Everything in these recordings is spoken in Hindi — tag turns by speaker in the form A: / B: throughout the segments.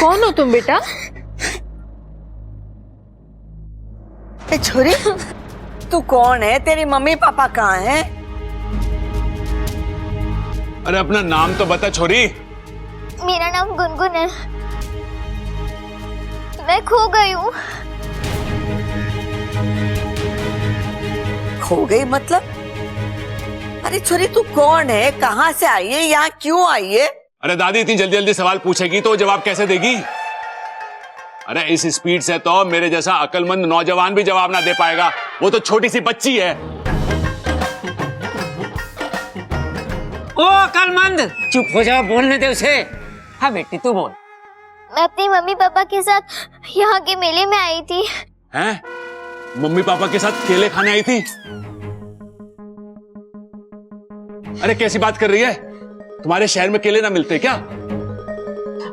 A: कौन हो तुम बेटा?
B: छोरी, तू कौन है? तेरी मम्मी पापा कहाँ हैं?
C: अरे अपना नाम तो बता छोरी।
D: मेरा नाम गुनगुन है। मैं खो गई हूँ।
B: खो गई मतलब? अरे छोरी, तू कौन है? कहाँ से आई है? यहाँ क्यों आई है?
C: अरे दादी इतनी जल्दी जल्दी सवाल पूछेगी तो जवाब कैसे देगी? अरे इस स्पीड से तो मेरे जैसा अक्लमंद नौजवान भी जवाब ना दे पाएगा। वो तो छोटी सी बच्ची है।
E: ओ अक्लमंद, चुप हो जाओ, बोलने दे उसे। हाँ बेटी तू बोल।
D: मैं अपनी मम्मी पापा के साथ यहाँ के मेले में आई थी।
C: हैं? मम्मी पापा के साथ केले खाने आई थी? अरे कैसी बात कर रही है? तुम्हारे शहर में केले ना मिलते क्या?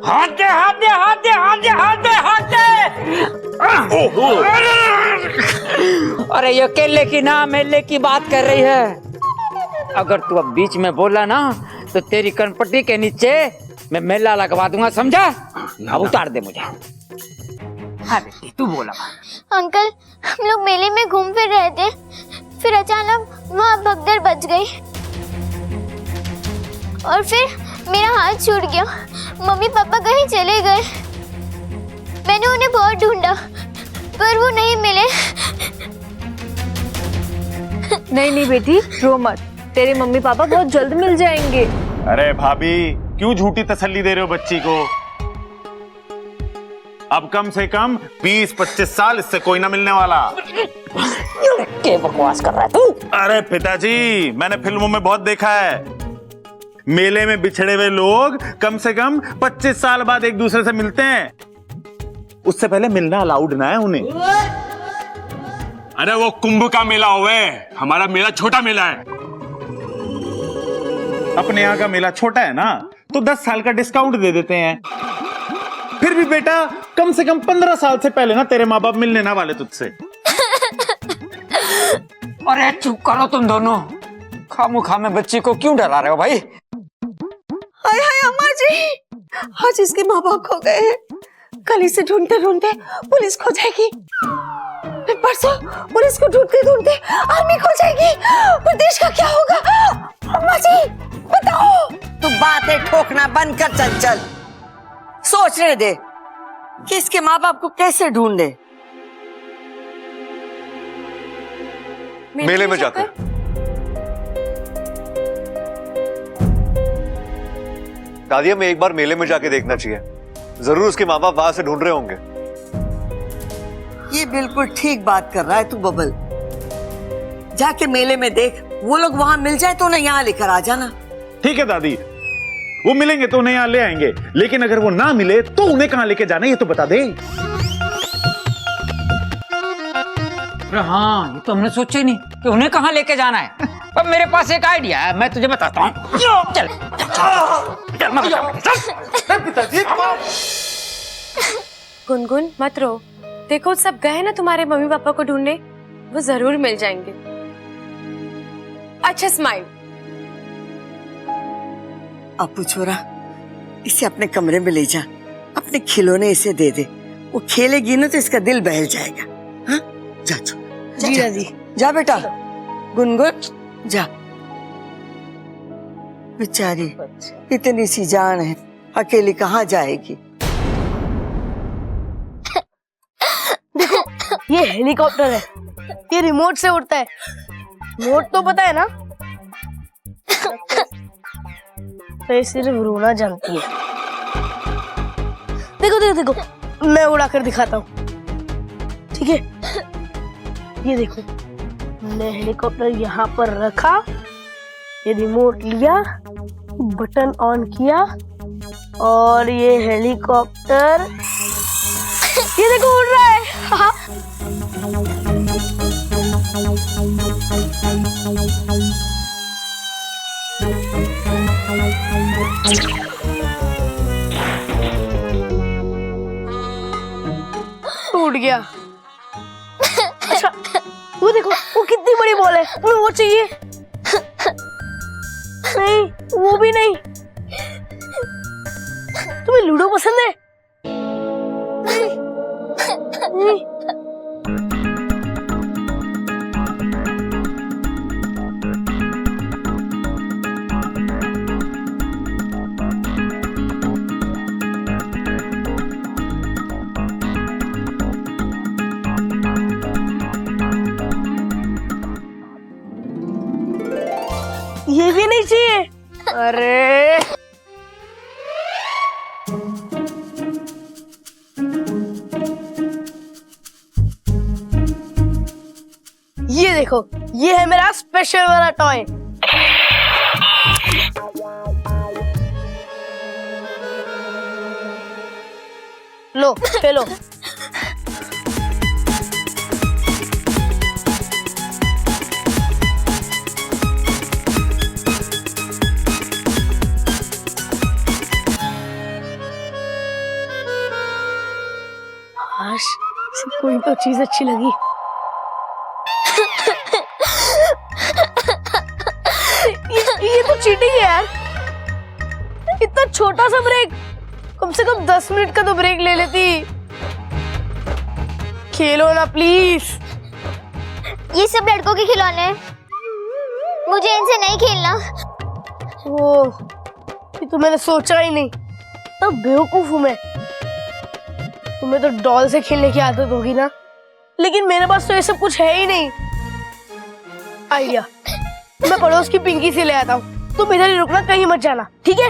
E: हाथ दे, हाथ दे, हाथ दे, हाथ दे, हाथ दे, हाथ दे। अरे ये केले की ना मेले की बात कर रही है। अगर तू अब बीच में बोला ना तो तेरी कनपट्टी के नीचे मैं मेला लगवा दूंगा, समझा? अब उतार दे मुझे। हाँ बेटी तू बोला।
D: अंकल, हम लोग मेले में घूम फिर रहे थे, फिर अचानक वहाँ भगदड़ बच गई और फिर मेरा हाथ छूट गया। मम्मी पापा कहीं चले गए। मैंने उन्हें बहुत ढूंढा पर वो नहीं मिले।
A: नहीं बेटी, रो मत, तेरे मम्मी पापा बहुत जल्द मिल जाएंगे।
F: अरे भाभी, क्यों झूठी तसल्ली दे रहे हो बच्ची को? अब कम से कम 20-25 साल इससे कोई ना मिलने वाला।
E: क्या बकवास कर रहा है तू?
F: अरे पिताजी, मैंने फिल्मों में बहुत देखा है, मेले में बिछड़े हुए लोग कम से कम 25 साल बाद एक दूसरे से मिलते हैं। उससे पहले मिलना अलाउड ना है उन्हें।
C: अरे वो कुंभ का मेला हुआ है, हमारा मेला छोटा मेला है।
F: अपने यहाँ का मेला छोटा है ना, तो 10 साल का डिस्काउंट दे देते हैं। फिर भी बेटा, कम से कम 15 साल से पहले ना तेरे माँ बाप मिलने ना वाले तुझसे।
E: अरे चुप करो तुम दोनों, खामोखा में बच्ची को क्यों डरा रहे हो भाई?
B: हाय हाय अम्मा जी, आज इसके माँ बाप खो गए हैं। कल इसे ढूंढते ढूंढते पुलिस खो जाएगी, फिर परसों पुलिस को ढूंढते ढूंढते आर्मी खो जाएगी। फिर देश का क्या होगा? अम्मा जी बताओ। तू बातें ठोकना बंद कर, चंचल। सोचने दे कि इसके माँ बाप को कैसे ढूंढे।
G: मेले में जाकर। दादी हमें एक बार मेले में जाके देखना चाहिए, जरूर उसके माँ बाप वहां से ढूंढ रहे होंगे।
B: ये बिल्कुल ठीक बात कर रहा है तू बबल। जाके मेले में देख, वो लोग वहां मिल जाए तो उन्हें यहाँ लेकर आ जाना।
F: ठीक है दादी, वो मिलेंगे तो उन्हें यहाँ ले आएंगे, लेकिन अगर वो ना मिले तो उन्हें कहाँ लेके जाना ये तो बता दे।
E: अरे हाँ, ये तो हमने सोचा ही नहीं कि उन्हें कहाँ लेके जाना है। पर मेरे पास एक आइडिया है, मैं तुझे बताता हूँ। चल चल मैं बताऊँ।
A: गुनगुन मत रो, देखो सब गए ना तुम्हारे मम्मी पापा को ढूंढने, वो जरूर मिल जाएंगे। अच्छा स्माइल।
B: अपू छोरा, इसे अपने कमरे में ले जा, अपने खिलौने इसे दे दे। वो खेलेगी ना तो इसका दिल बहल जाएगा। हाँ? जा
A: जी दादी।
B: जा बेटा। गुनगुन जा। बेचारी इतनी सी जान है, अकेली कहाँ जाएगी।
H: ये हेलीकॉप्टर है, ये रिमोट से उड़ता है। मोट तो पता है ना? तो ये सिर्फ रोना जानती है। देखो देखो देखो, मैं उड़ा कर दिखाता हूँ, ठीक है? ये देखो, मैंने हेलीकॉप्टर यहाँ पर रखा, ये रिमोट लिया, बटन ऑन किया और ये हेलीकॉप्टर ये देखो उड़ रहा है। हाँ। टूट गया। अच्छा, वो देखो, वो कितनी बड़ी बॉल है, तुम्हें वो चाहिए? नहीं, वो भी नहीं। तुम्हें लूडो पसंद है? नहीं चाहिए। अरे ये देखो, ये है मेरा स्पेशल वाला टॉय। लो खेलो। काश इसे कोई तो चीज अच्छी लगी। ये तो चीटिंग है यार। इतना छोटा सा ब्रेक, कम से कम 10 मिनट का तो ब्रेक ले लेती। खेलो ना प्लीज।
D: ये सब लड़कों के खिलौने हैं, मुझे इनसे नहीं खेलना।
H: ओह, ये तो मैंने सोचा ही नहीं। तब बेवकूफ हूं मैं। तुम्हें तो डॉल से खेलने की आदत होगी ना, लेकिन मेरे पास तो ये सब कुछ है ही नहीं। आइडिया, मैं पड़ोस की पिंकी से ले आता हूँ। तुम इधर ही रुकना, कहीं मत जाना, ठीक है?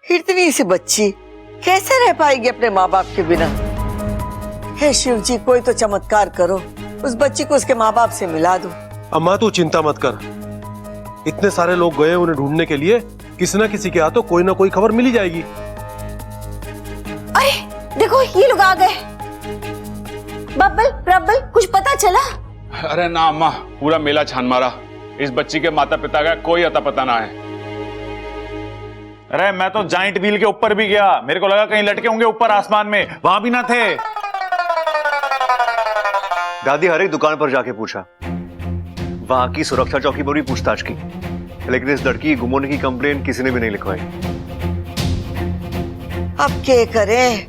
B: इतनी सी बच्ची कैसे रह पाएगी अपने माँ बाप के बिना? हे शिव जी, कोई तो चमत्कार करो, उस बच्ची को उसके माँ बाप से मिला दो।
I: अम्मा तू चिंता मत कर, इतने सारे लोग गए उन्हें ढूंढने के लिए, किसी न किसी के हाथों कोई ना कोई खबर मिल ही जाएगी।
B: अरे देखो, ये लोग आ गए। बब्बल प्रब्बल, कुछ पता चला?
C: अरे ना अम्मा, पूरा मेला छान मारा, इस बच्ची के माता पिता का कोई अता पता ना है।
F: अरे मैं तो जाइंट व्हील के ऊपर भी गया, मेरे को लगा कहीं लटके होंगे ऊपर आसमान में, वहां भी ना थे।
G: दादी हर एक दुकान पर जाके पूछा, वहां की सुरक्षा चौकी पर भी पूछताछ की, लेकिन इस लड़की की गुम होने की कंप्लेन किसी ने भी नहीं लिखवाई।
B: अब क्या करें,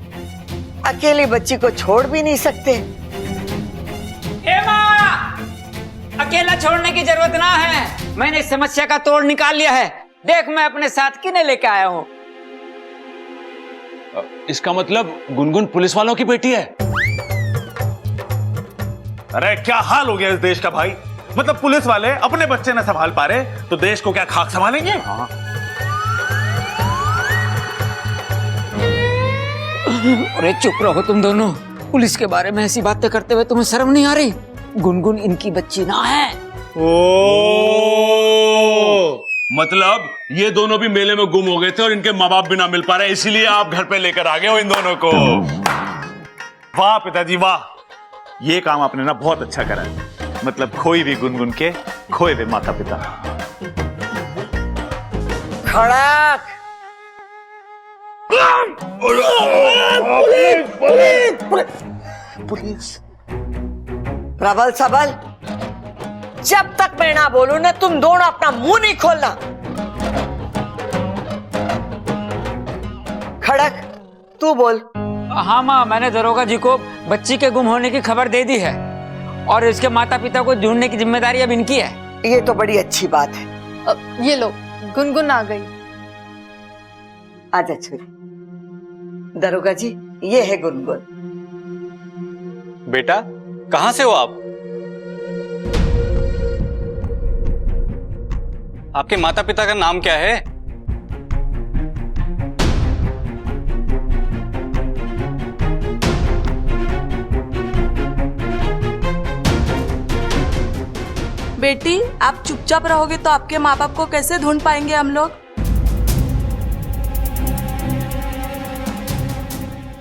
B: अकेली बच्ची को छोड़ भी नहीं सकते।
E: ए माँ, अकेला छोड़ने की जरूरत ना है, मैंने इस समस्या का तोड़ निकाल लिया है। देख मैं अपने साथ किन्हें लेके आया हूँ।
C: इसका मतलब गुनगुन पुलिस वालों की बेटी है?
F: अरे क्या हाल हो गया इस देश का भाई, मतलब पुलिस वाले अपने बच्चे न संभाल पा रहे तो देश को क्या खाक संभालेंगे? हाँ।
E: अरे चुप रहो तुम दोनों, पुलिस के बारे में ऐसी बातें करते हुए तुम्हें शर्म नहीं आ रही? गुनगुन इनकी बच्ची ना है।
C: मतलब ये दोनों भी मेले में गुम हो गए थे और इनके माँ बाप भी ना मिल पा रहे, इसीलिए आप घर पे लेकर आ गए हो इन दोनों को।
F: वाह पिताजी वाह, ये काम आपने ना बहुत अच्छा करा, मतलब खोई भी गुनगुन के खोए हुए माता पिता।
B: खड़क, पुलिस। प्रबल सबल, जब तक मैं ना बोलूं ना, तुम दोनों अपना मुंह नहीं खोलना। खड़क, तू बोल।
E: हाँ माँ, मैंने दरोगा जी को बच्ची के गुम होने की खबर दे दी है और इसके माता पिता को ढूंढने की जिम्मेदारी अब इनकी है।
B: ये तो बड़ी अच्छी बात है।
A: ये लो, गुनगुन आ गई।
B: आजा छोरी। दरोगा जी, ये है गुनगुन।
G: बेटा कहां से हो आप? आपके माता पिता का नाम क्या है?
J: बेटी, आप चुपचाप रहोगे तो आपके माँ बाप को कैसे ढूंढ पाएंगे हम लोग?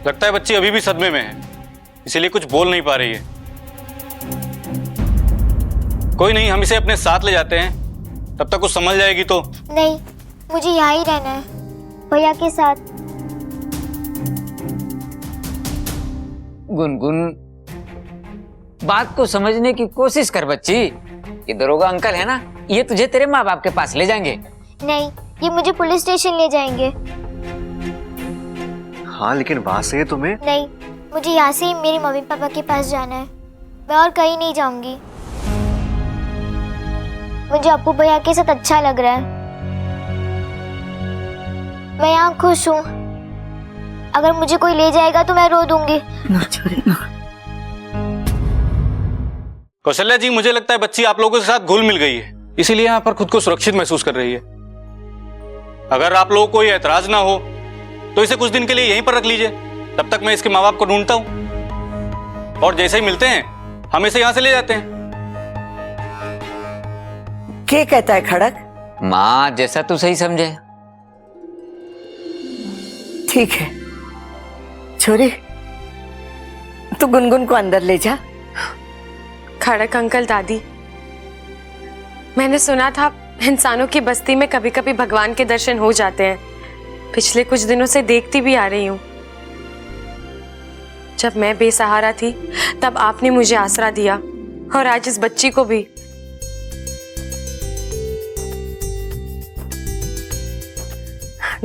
G: लगता है बच्ची अभी भी सदमे में है, इसीलिए कुछ बोल नहीं पा रही है। कोई नहीं, हम इसे अपने साथ ले जाते हैं, तब तक कुछ समझ जाएगी तो।
D: नहीं, मुझे यहाँ ही रहना है भैया के साथ।
E: गुनगुन, बात को समझने की कोशिश कर बच्ची। ये दरोगा अंकल है ना, ये तुझे तेरे माँ बाप के पास ले जाएंगे।
D: नहीं, ये मुझे पुलिस स्टेशन ले जाएंगे।
G: हाँ लेकिन वहां से तुम्हें?
D: नहीं, मुझे यहाँ से ही मेरे मम्मी पापा के पास जाना है, मैं और कहीं नहीं जाऊंगी। मुझे अप्पू भैया के साथ अच्छा लग रहा है, मैं यहाँ खुश हूँ। अगर मुझे कोई ले जाएगा तो मैं रो दूंगी।
B: ना छोरी ना।
K: कौशल्या जी, मुझे लगता है बच्ची आप लोगों के साथ घुल मिल गई है, इसीलिए यहाँ पर खुद को सुरक्षित महसूस कर रही है। अगर आप लोगों को कोई ऐतराज ना हो तो इसे कुछ दिन के लिए यहीं पर रख लीजिए, तब तक मैं इसके माँ बाप को ढूंढता हूँ, और जैसे ही मिलते हैं हम इसे यहाँ से ले जाते हैं।
B: क्या कहता है खड़क?
E: माँ जैसा तू सही समझे।
B: ठीक है छोरी, तू गुनगुन को अंदर ले जा।
A: खड़क अंकल, दादी, मैंने सुना था इंसानों की बस्ती में कभी कभी भगवान के दर्शन हो जाते हैं। पिछले कुछ दिनों से देखती भी आ रही हूँ। जब मैं बेसहारा थी तब आपने मुझे आसरा दिया, और आज इस बच्ची को भी।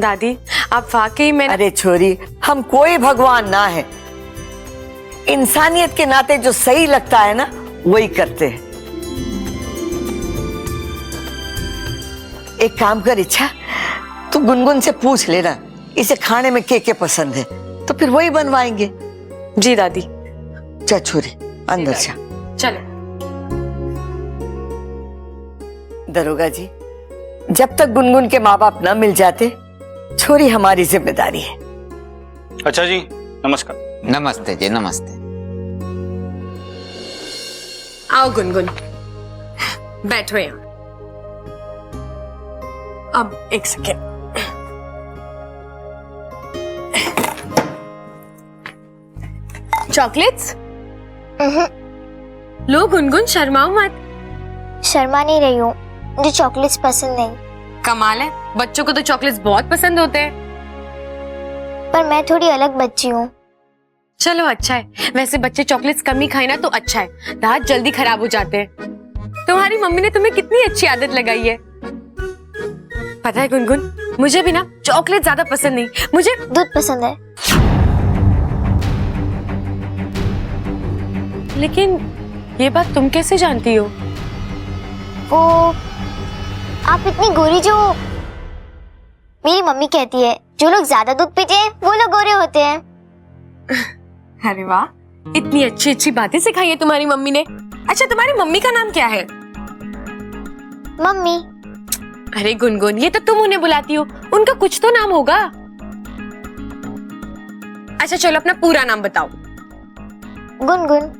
A: दादी, आप वाकई में।
B: अरे छोरी, हम कोई भगवान ना है, इंसानियत के नाते जो सही लगता है ना वही करते हैं। एक काम कर इच्छा, तू गुनगुन से पूछ लेना इसे खाने में क्या पसंद है, तो फिर वही बनवाएंगे।
A: जी दादी।
B: जा छोरी अंदर जा।
A: चलो।
B: दरोगा जी, जब तक गुनगुन के माँ बाप न मिल जाते, छोरी हमारी जिम्मेदारी है।
K: अच्छा जी, नमस्कार।
E: नमस्ते जी, नमस्ते।
A: आओ गुनगुन, बैठो यहाँ। अब एक सेकेंड। चॉकलेट्स? लो गुनगुन, शर्माओ मत।
D: शर्मा नहीं रही हूँ, मुझे चॉकलेट्स पसंद नहीं।
A: कमाल है, बच्चों को तो चॉकलेट्स बहुत पसंद होते हैं।
D: पर मैं थोड़ी अलग बच्ची हूँ।
A: चलो अच्छा है, वैसे बच्चे चॉकलेट्स कम ही खाए ना तो अच्छा है, दांत जल्दी खराब हो जाते हैं। तुम्हारी मम्मी ने तुम्हें कितनी अच्छी आदत लगाई है। पता है गुनगुन, मुझे भी ना चॉकलेट ज्यादा पसंद नहीं, मुझे
D: दूध पसंद है।
A: लेकिन ये बात तुम कैसे जानती हो?
D: वो आप इतनी गोरी, जो मेरी मम्मी कहती है जो लोग ज्यादा दूध पीते हैं वो लोग गोरे होते हैं।
A: अरे वाह, इतनी अच्छी अच्छी बातें सिखाई है तुम्हारी मम्मी ने। अच्छा, तुम्हारी मम्मी का नाम क्या है?
D: मम्मी।
A: अरे गुनगुन, ये तो तुम उन्हें बुलाती हो, उनका कुछ तो नाम होगा। अच्छा चलो, अपना पूरा नाम बताओ।
D: गुनगुन।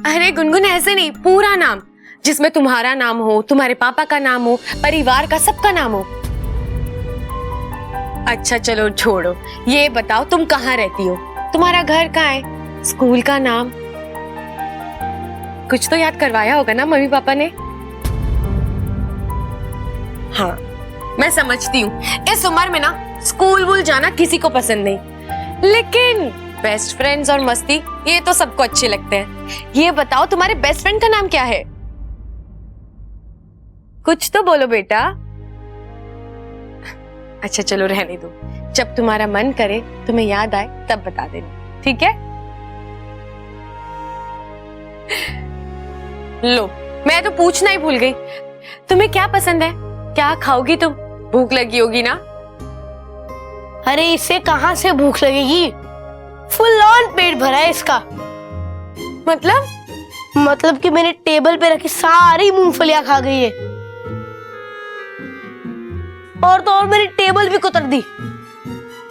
A: अरे गुनगुन, ऐसे नहीं, पूरा नाम, जिसमें तुम्हारा नाम हो, तुम्हारे पापा का नाम हो, परिवार का सबका नाम हो। अच्छा चलो छोड़ो, ये बताओ तुम कहाँ रहती हो, तुम्हारा घर कहाँ है, स्कूल का नाम, कुछ तो याद करवाया होगा ना मम्मी पापा ने। हाँ, मैं समझती हूँ, इस उम्र में ना स्कूल वूल जाना किसी को पसंद नहीं, लेकिन बेस्ट फ्रेंड्स और मस्ती ये तो सबको अच्छे लगते हैं। ये बताओ तुम्हारे बेस्ट फ्रेंड का नाम क्या है? कुछ तो बोलो बेटा। अच्छा चलो रहने दो, जब तुम्हारा मन करे, तुम्हें याद आए तब बता देना, ठीक है? लो, मैं तो पूछना ही भूल गई, तुम्हें क्या पसंद है, क्या खाओगी तुम? भूख लगी होगी ना?
H: अरे इसे कहाँ से भूख लगेगी, फुल ऑन पेट भरा है इसका। मतलब कि मैंने टेबल पे रखी सारी मूंगफलियां खा गई है, और तो और मेरी टेबल भी कुतर दी।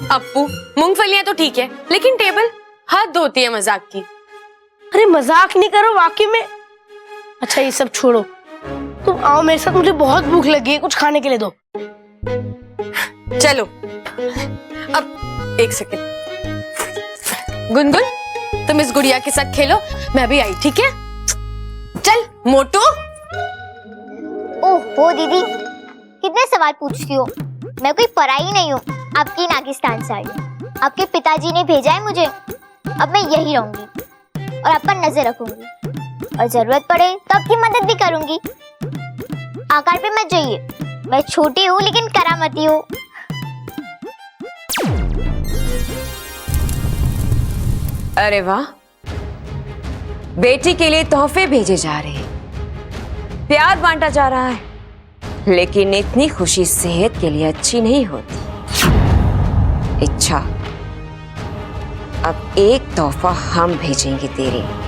A: अप्पू, मूंगफलियां तो ठीक है, लेकिन टेबल हद होती है मजाक की।
H: अरे मजाक नहीं करो वाकई में। अच्छा ये सब छोड़ो, तुम आओ मेरे साथ, मुझे बहुत भूख लगी है, कुछ खाने के लिए दो।
A: चलो, अब एक सेकेंड, गुनगुन तुम इस गुड़िया के साथ खेलो, मैं भी आई, ठीक है? चल मोटू।
D: ओहो दीदी, कितने सवाल पूछती हो, मैं कोई पराई नहीं हूँ आपकी नागिस्तान साइड। आपके पिताजी ने भेजा है मुझे, अब मैं यही रहूंगी और आप पर नजर रखूंगी, और जरूरत पड़े तो आपकी मदद भी करूंगी। आकार पे मत जाइए, मैं छोटी हूँ लेकिन करामती हूँ।
L: अरे वाह, बेटी के लिए तोहफे भेजे जा रहे हैं, प्यार बांटा जा रहा है, लेकिन इतनी खुशी सेहत के लिए अच्छी नहीं होती। इच्छा, अब एक तोहफा हम भेजेंगे तेरे लिए।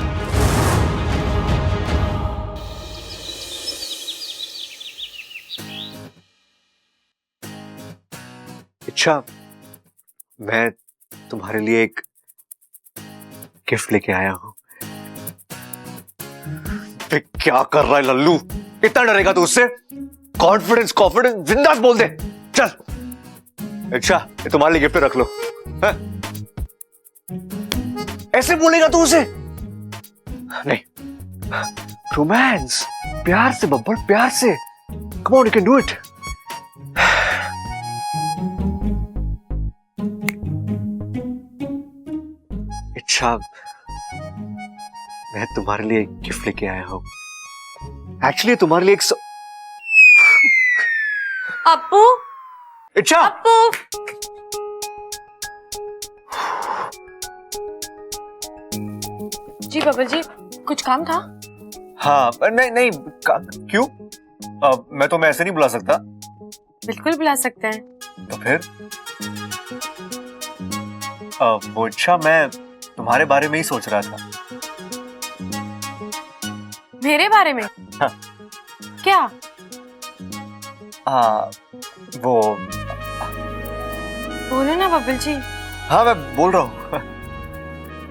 G: अच्छा, मैं तुम्हारे लिए एक गिफ्ट लेके आया हूं। ये क्या कर रहा है लल्लू? इतना डरेगा तू उससे? कॉन्फिडेंस कॉन्फिडेंस जिंदास बोल दे। चल। अच्छा, ये तुम्हारे लिए गिफ्ट रख लो। है? ऐसे बोलेगा तू उसे? नहीं, रोमांस, प्यार से बब्बर, प्यार से। Come on, you can do it. अच्छा, मैं तुम्हारे लिए एक गिफ्ट लेके आया हूं। एक्चुअली तुम्हारे लिए एक
J: अप्पू,
G: अच्छा
J: अप्पू,
A: जी बबल जी, कुछ काम था?
G: हाँ, नहीं नहीं, क्यों? मैं तो ऐसे नहीं बुला सकता।
A: बिल्कुल बुला सकते हैं।
G: तो फिर वो अच्छा, मैं तुम्हारे बारे में ही सोच रहा था।
A: मेरे बारे में?
G: हाँ।
A: क्या?
G: वो
A: बोलो ना बबल जी।
G: हाँ, मैं बोल रहा हूँ।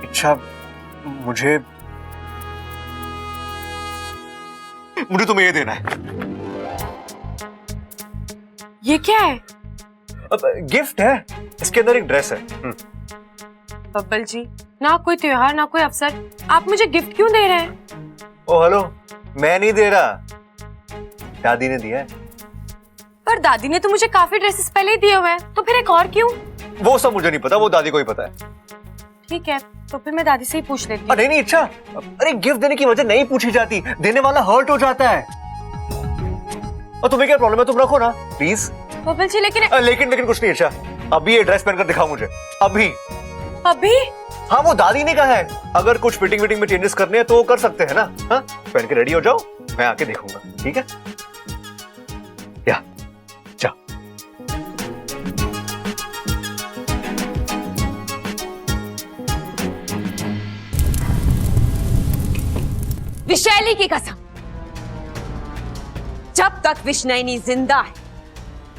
G: अच्छा, मुझे तुम्हें ये देना है।
A: ये क्या है?
G: गिफ्ट है, इसके अंदर एक ड्रेस है।
A: बब्बल जी, ना कोई त्योहार ना कोई अवसर, आप मुझे गिफ्ट क्यों दे रहे हैं?
G: ओ हेलो, मैं नहीं दे रहा, दादी ने दिया है।
A: पर दादी ने तो मुझे काफी ड्रेसेस पहले ही दिए हुए हैं, तो फिर एक और क्यों?
G: वो सब मुझे नहीं पता, वो दादी को ही पता है।
A: ठीक है, तो फिर मैं दादी से ही पूछ लेती हूँ।
G: नहीं नहीं, अच्छा, अरे गिफ्ट देने की वजह नहीं पूछी जाती, देने वाला हर्ट हो जाता है। और तुम्हें क्या प्रॉब्लम है? तुम रखो ना प्लीज।
A: बब्बल जी, लेकिन
G: लेकिन कुछ नहीं। अच्छा, अभी ये ड्रेस पहनकर दिखाओ मुझे, अभी।
A: अभी?
G: हाँ, वो दादी ने कहा है, अगर कुछ फिटिंग में चेंजेस करने हैं तो कर सकते हैं ना। हाँ, पहन के रेडी हो जाओ, मैं आके देखूंगा, ठीक है? या जाओ।
L: विशैली की कसम, जब तक विष्णुनी जिंदा है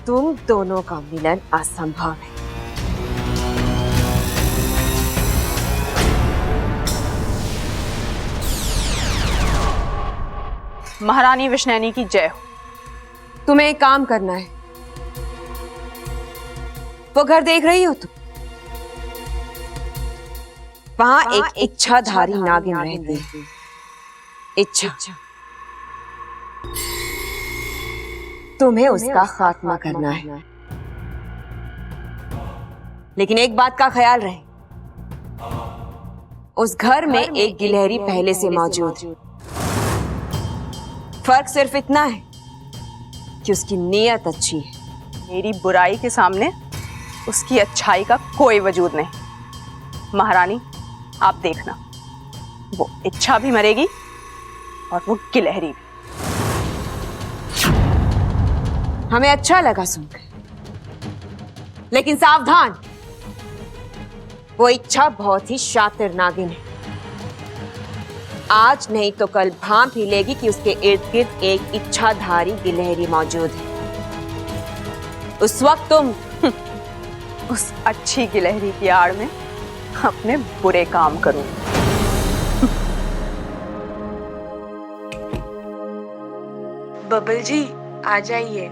L: तुम दोनों का मिलन असंभव है।
J: महारानी विष्णुनी की जय हो।
L: तुम्हें एक काम करना है। वो घर देख रही हो तुम? वहां एक इच्छाधारी नागिन रहती है। इच्छा, तुम्हें उसका खात्मा करना है। लेकिन एक बात का ख्याल रहे, उस घर में एक गिलहरी पहले से मौजूद है। फर्क सिर्फ इतना है कि उसकी नीयत अच्छी है।
J: मेरी बुराई के सामने उसकी अच्छाई का कोई वजूद नहीं। महारानी, आप देखना, वो इच्छा भी मरेगी और वो गिलहरी भी।
L: हमें अच्छा लगा सुनकर, लेकिन सावधान, वो इच्छा बहुत ही शातिर नागिन है। आज नहीं तो कल भांप ही लेगी कि उसके इर्द गिर्द एक इच्छाधारी गिलहरी मौजूद है। उस वक्त तुम
J: उस अच्छी गिलहरी की आड़ में अपने बुरे काम करूंगी।
A: बबल जी, आ जाइए।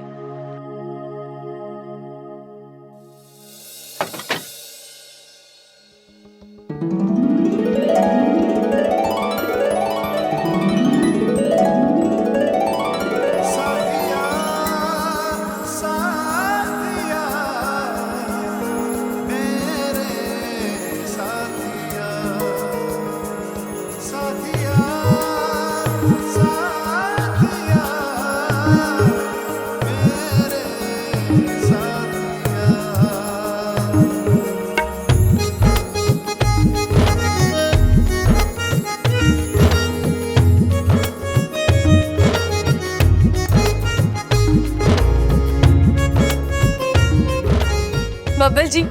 A: बब्बल जी,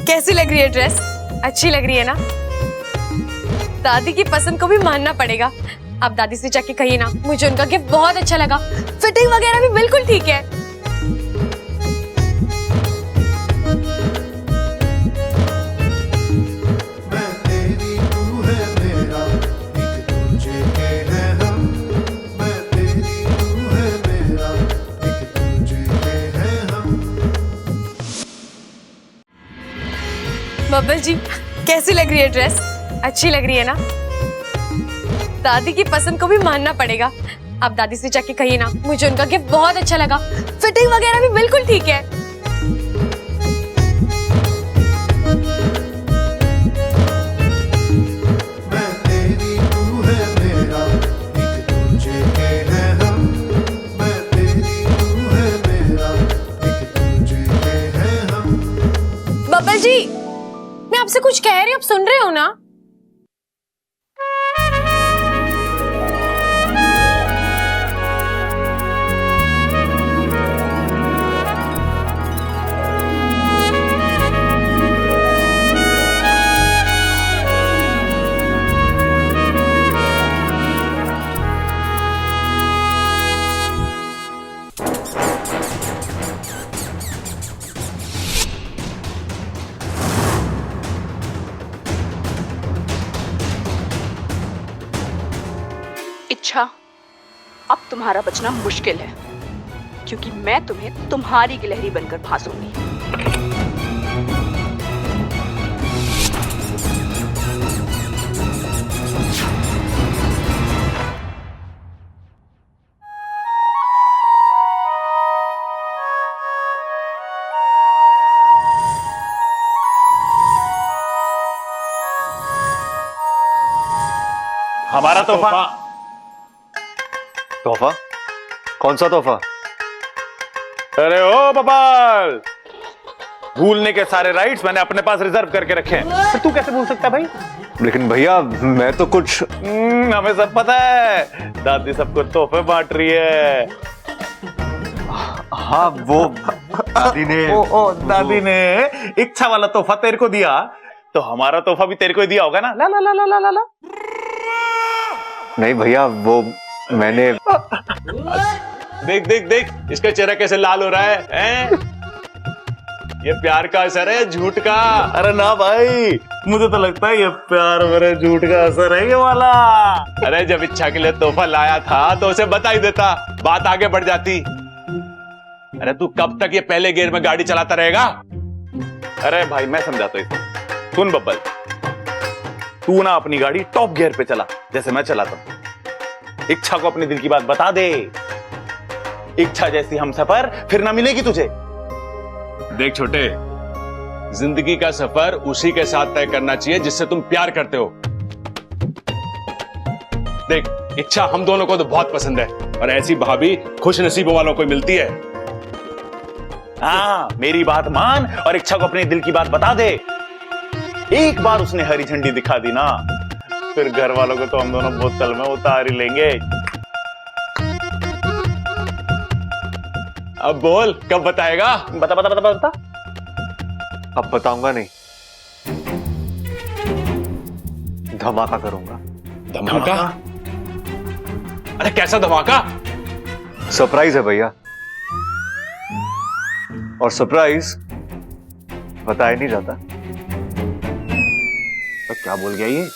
A: कैसी लग रही है ड्रेस? अच्छी लग रही है ना? दादी की पसंद को भी मानना पड़ेगा। आप दादी से जाके कहिए ना, मुझे उनका गिफ्ट बहुत अच्छा लगा। फिटिंग वगैरह भी बिल्कुल ठीक है। बब्बल जी, कैसी लग रही है ड्रेस? अच्छी लग रही है ना? दादी की पसंद को भी मानना पड़ेगा। आप दादी से जाके कहिए ना, मुझे उनका गिफ्ट बहुत अच्छा लगा। फिटिंग वगैरह भी बिल्कुल ठीक है। बब्बल जी, मैं आपसे कुछ कह रही हूँ, आप सुन रहे हो ना?
J: इच्छा, अब तुम्हारा बचना मुश्किल है, क्योंकि मैं तुम्हें तुम्हारी गिलहरी बनकर फांसूंगी।
F: हमारा तोहफा।
G: तोहफा? कौन सा तोहफा?
F: अरे ओ बबाल, भूलने के सारे राइट्स मैंने अपने पास रिजर्व करके रखे हैं। फिर तू कैसे भूल सकता भाई?
G: लेकिन भैया मैं तो कुछ
F: हमें सब पता है, दादी सबको तोहफे बांट रही है।
G: हाँ वो दादी ने
F: दादी ने इच्छा वाला तोहफा तेरे को दिया, तो हमारा तोहफा भी तेरे को ही दिया होगा ना? ला ला ला ला ला ला ला।
G: नहीं भैया, वो मैंने
C: देख देख देख, इसका चेहरा कैसे लाल हो रहा है, हैं? ये प्यार का असर है, झूठ का?
F: अरे ना भाई, मुझे तो लगता है ये प्यार मेरे झूठ का असर है ये वाला।
C: अरे जब इच्छा के लिए तोहफा लाया था तो उसे बता ही देता, बात आगे बढ़ जाती। अरे तू कब तक ये पहले गियर में गाड़ी चलाता रहेगा?
F: अरे भाई मैं समझाता हूँ, सुन बब्बल, तू ना अपनी गाड़ी टॉप गियर पे चला जैसे मैं चलाता हूं। इच्छा को अपने दिल की बात बता दे। इच्छा जैसी हमसफर फिर ना मिलेगी तुझे।
C: देख छोटे, जिंदगी का सफर उसी के साथ तय करना चाहिए जिससे तुम प्यार करते हो। देख, इच्छा हम दोनों को तो बहुत पसंद है, और ऐसी भाभी खुश नसीबों वालों को मिलती है।
F: हाँ, मेरी बात मान और इच्छा को अपने दिल की बात बता दे। एक बार उसने हरी झंडी दिखा दी ना, फिर घर वालों को तो हम दोनों बोतल में उतार ही लेंगे।
C: अब बोल, कब बताएगा?
F: बता बता बता बता।
G: अब बताऊंगा नहीं, धमाका करूंगा।
C: धमाका? अरे कैसा धमाका?
G: सरप्राइज है भैया, और सरप्राइज बताया नहीं जाता।
F: तो क्या बोल गया ये?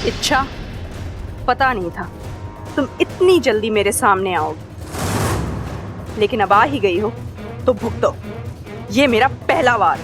J: इच्छा, पता नहीं था तुम इतनी जल्दी मेरे सामने आओगी, लेकिन अब आ ही गई हो तो भुगतो। ये मेरा पहला वार।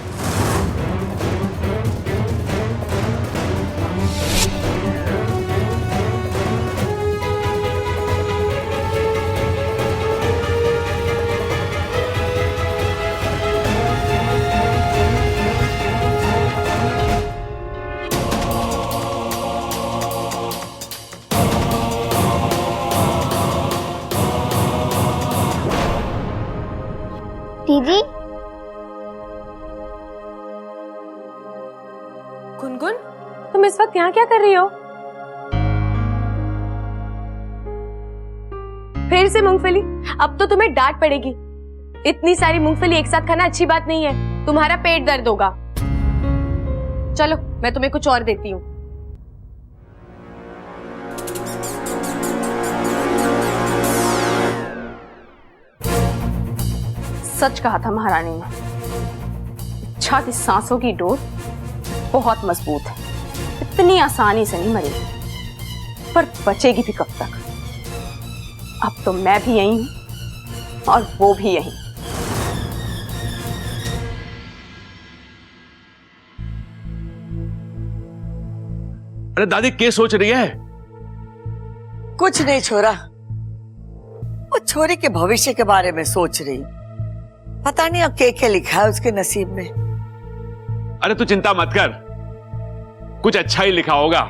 D: दीदी,
A: गुनगुन, तुम तुम इस वक्त यहाँ क्या कर रही हो? फिर से मूंगफली? अब तो तुम्हें डांट पड़ेगी। इतनी सारी मूंगफली एक साथ खाना अच्छी बात नहीं है, तुम्हारा पेट दर्द होगा। चलो मैं तुम्हें कुछ और देती हूँ।
J: सच कहा था महारानी ने, इच्छा की सांसों की डोर बहुत मजबूत है, इतनी आसानी से नहीं मरेगी, पर बचेगी भी कब तक? अब तो मैं भी यही हूं और वो भी यही।
C: अरे दादी क्या सोच रही है?
B: कुछ नहीं छोरा, वो छोरी के भविष्य के बारे में सोच रही। पता नहीं अब क्या लिखा है उसके नसीब में।
C: अरे तू चिंता मत कर, कुछ अच्छा ही लिखा होगा।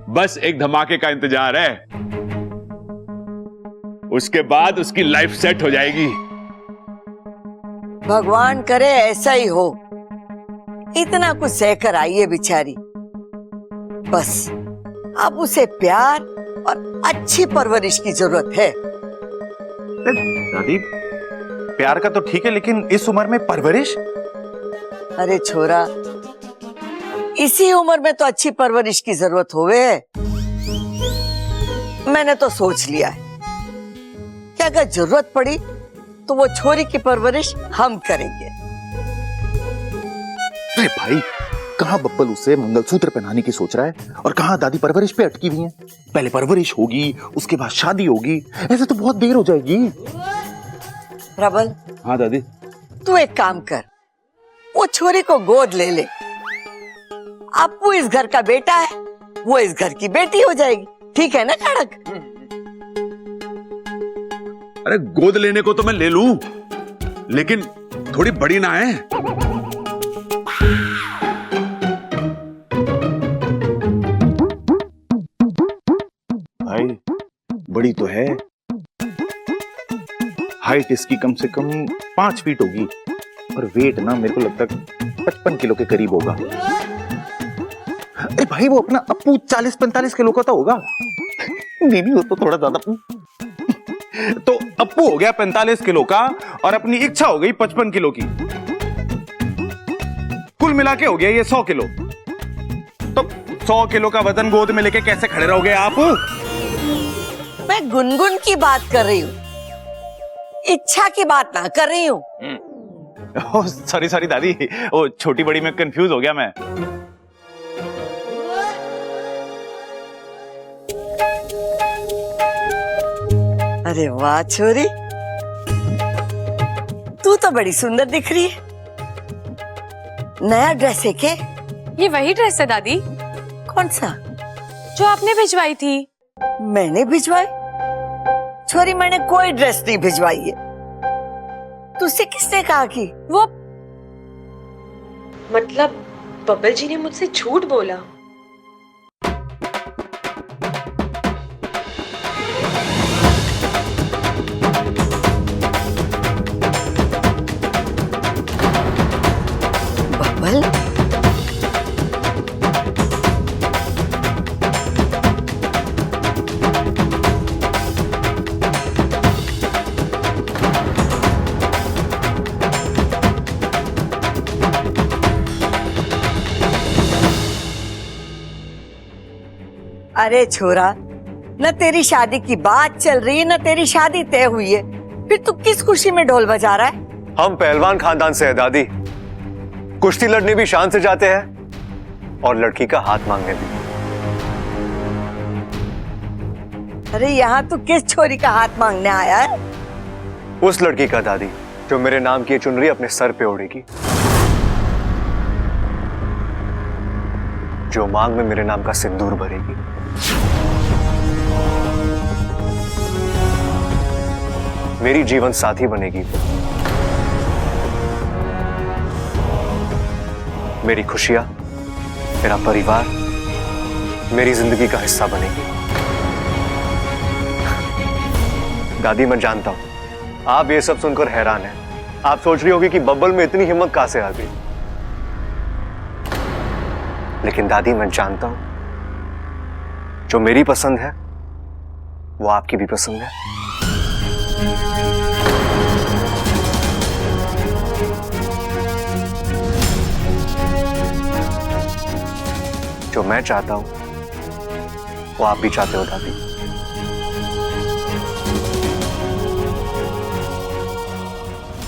C: बस एक धमाके का इंतजार है, उसके बाद उसकी लाइफ सेट हो जाएगी।
B: भगवान करे ऐसा ही हो। इतना कुछ सहकर आई है बेचारी, बस अब उसे प्यार और अच्छी परवरिश की जरूरत है।
F: दादी प्यार का तो ठीक है, लेकिन इस उम्र में परवरिश?
B: अरे छोरा, इसी उम्र में तो अच्छी परवरिश की जरूरत होवे। मैंने तो सोच लिया है कि अगर जरूरत पड़ी तो वो छोरी की परवरिश हम करेंगे।
F: अरे भाई, कहाँ बब्बल उसे मंगलसूत्र पहनाने की सोच रहा है और कहाँ दादी परवरिश पे अटकी हुई है। पहले परवरिश होगी, उसके बाद शादी होगी, ऐसे तो बहुत देर हो जाएगी।
B: प्रबल,
C: हाँ दादी।
B: तू एक काम कर, वो छोरी को गोद ले ले। अब वो इस घर का बेटा है, वो इस घर की बेटी हो जाएगी। ठीक है ना खड़क?
C: अरे गोद लेने को तो मैं ले लूं, लेकिन थोड़ी बड़ी ना है।
F: भाई बड़ी तो है, हाइट इसकी कम से कम 5 फीट होगी और वेट ना मेरे को लगता है 55 किलो के करीब होगा। अरे भाई वो अपना अप्पू 40-45 किलो का तो होगा। नहीं वो तो थोड़ा ज्यादा। तो अप्पू हो गया 45 किलो का और अपनी इच्छा हो गई 55 किलो की। कुल मिला के हो गया ये 100 किलो। तो 100 किलो का वजन गोद में लेके कैसे खड़े रहोगे आप?
B: मैं गुनगुन की बात कर रही हूँ, इच्छा की बात ना कर रही हूँ।
F: सॉरी सॉरी दादी, वो छोटी बड़ी में कंफ्यूज हो गया मैं।
B: अरे वाह छोरी, तू तो बड़ी सुंदर दिख रही है। नया ड्रेस है क्या?
A: ये वही ड्रेस है दादी।
B: कौन सा?
A: जो आपने भिजवाई थी।
B: मैंने भिजवाई? छोरी, मैंने कोई ड्रेस नहीं भिजवाई है। तुझसे किसने कहा कि?
A: वो
L: मतलब बब्बल जी ने मुझसे झूठ बोला?
B: बब्बल, अरे छोरा, न तेरी शादी की बात चल रही है न तेरी शादी तय हुई है, फिर तू किस खुशी में ढोल बजा रहा है?
G: हम पहलवान खानदान से है दादी, कुश्ती लड़ने भी शान से जाते हैं और लड़की का हाथ मांगने भी।
B: अरे यहाँ तू किस छोरी का हाथ मांगने आया है?
G: उस लड़की का दादी जो मेरे नाम की चुनरी अपने सर पे ओढ़ेगी, जो मांग में मेरे नाम का सिंदूर भरेगी। मेरी जीवन साथी बनेगी, मेरी खुशियां, मेरा परिवार, मेरी जिंदगी का हिस्सा बनेगी। दादी मैं जानता हूं आप ये सब सुनकर हैरान हैं। आप सोच रही होगी कि बब्बल में इतनी हिम्मत कहां से आ गई, लेकिन दादी मैं जानता हूं जो मेरी पसंद है वो आपकी भी पसंद है। जो मैं चाहता हूं वो आप भी चाहते हो दादी।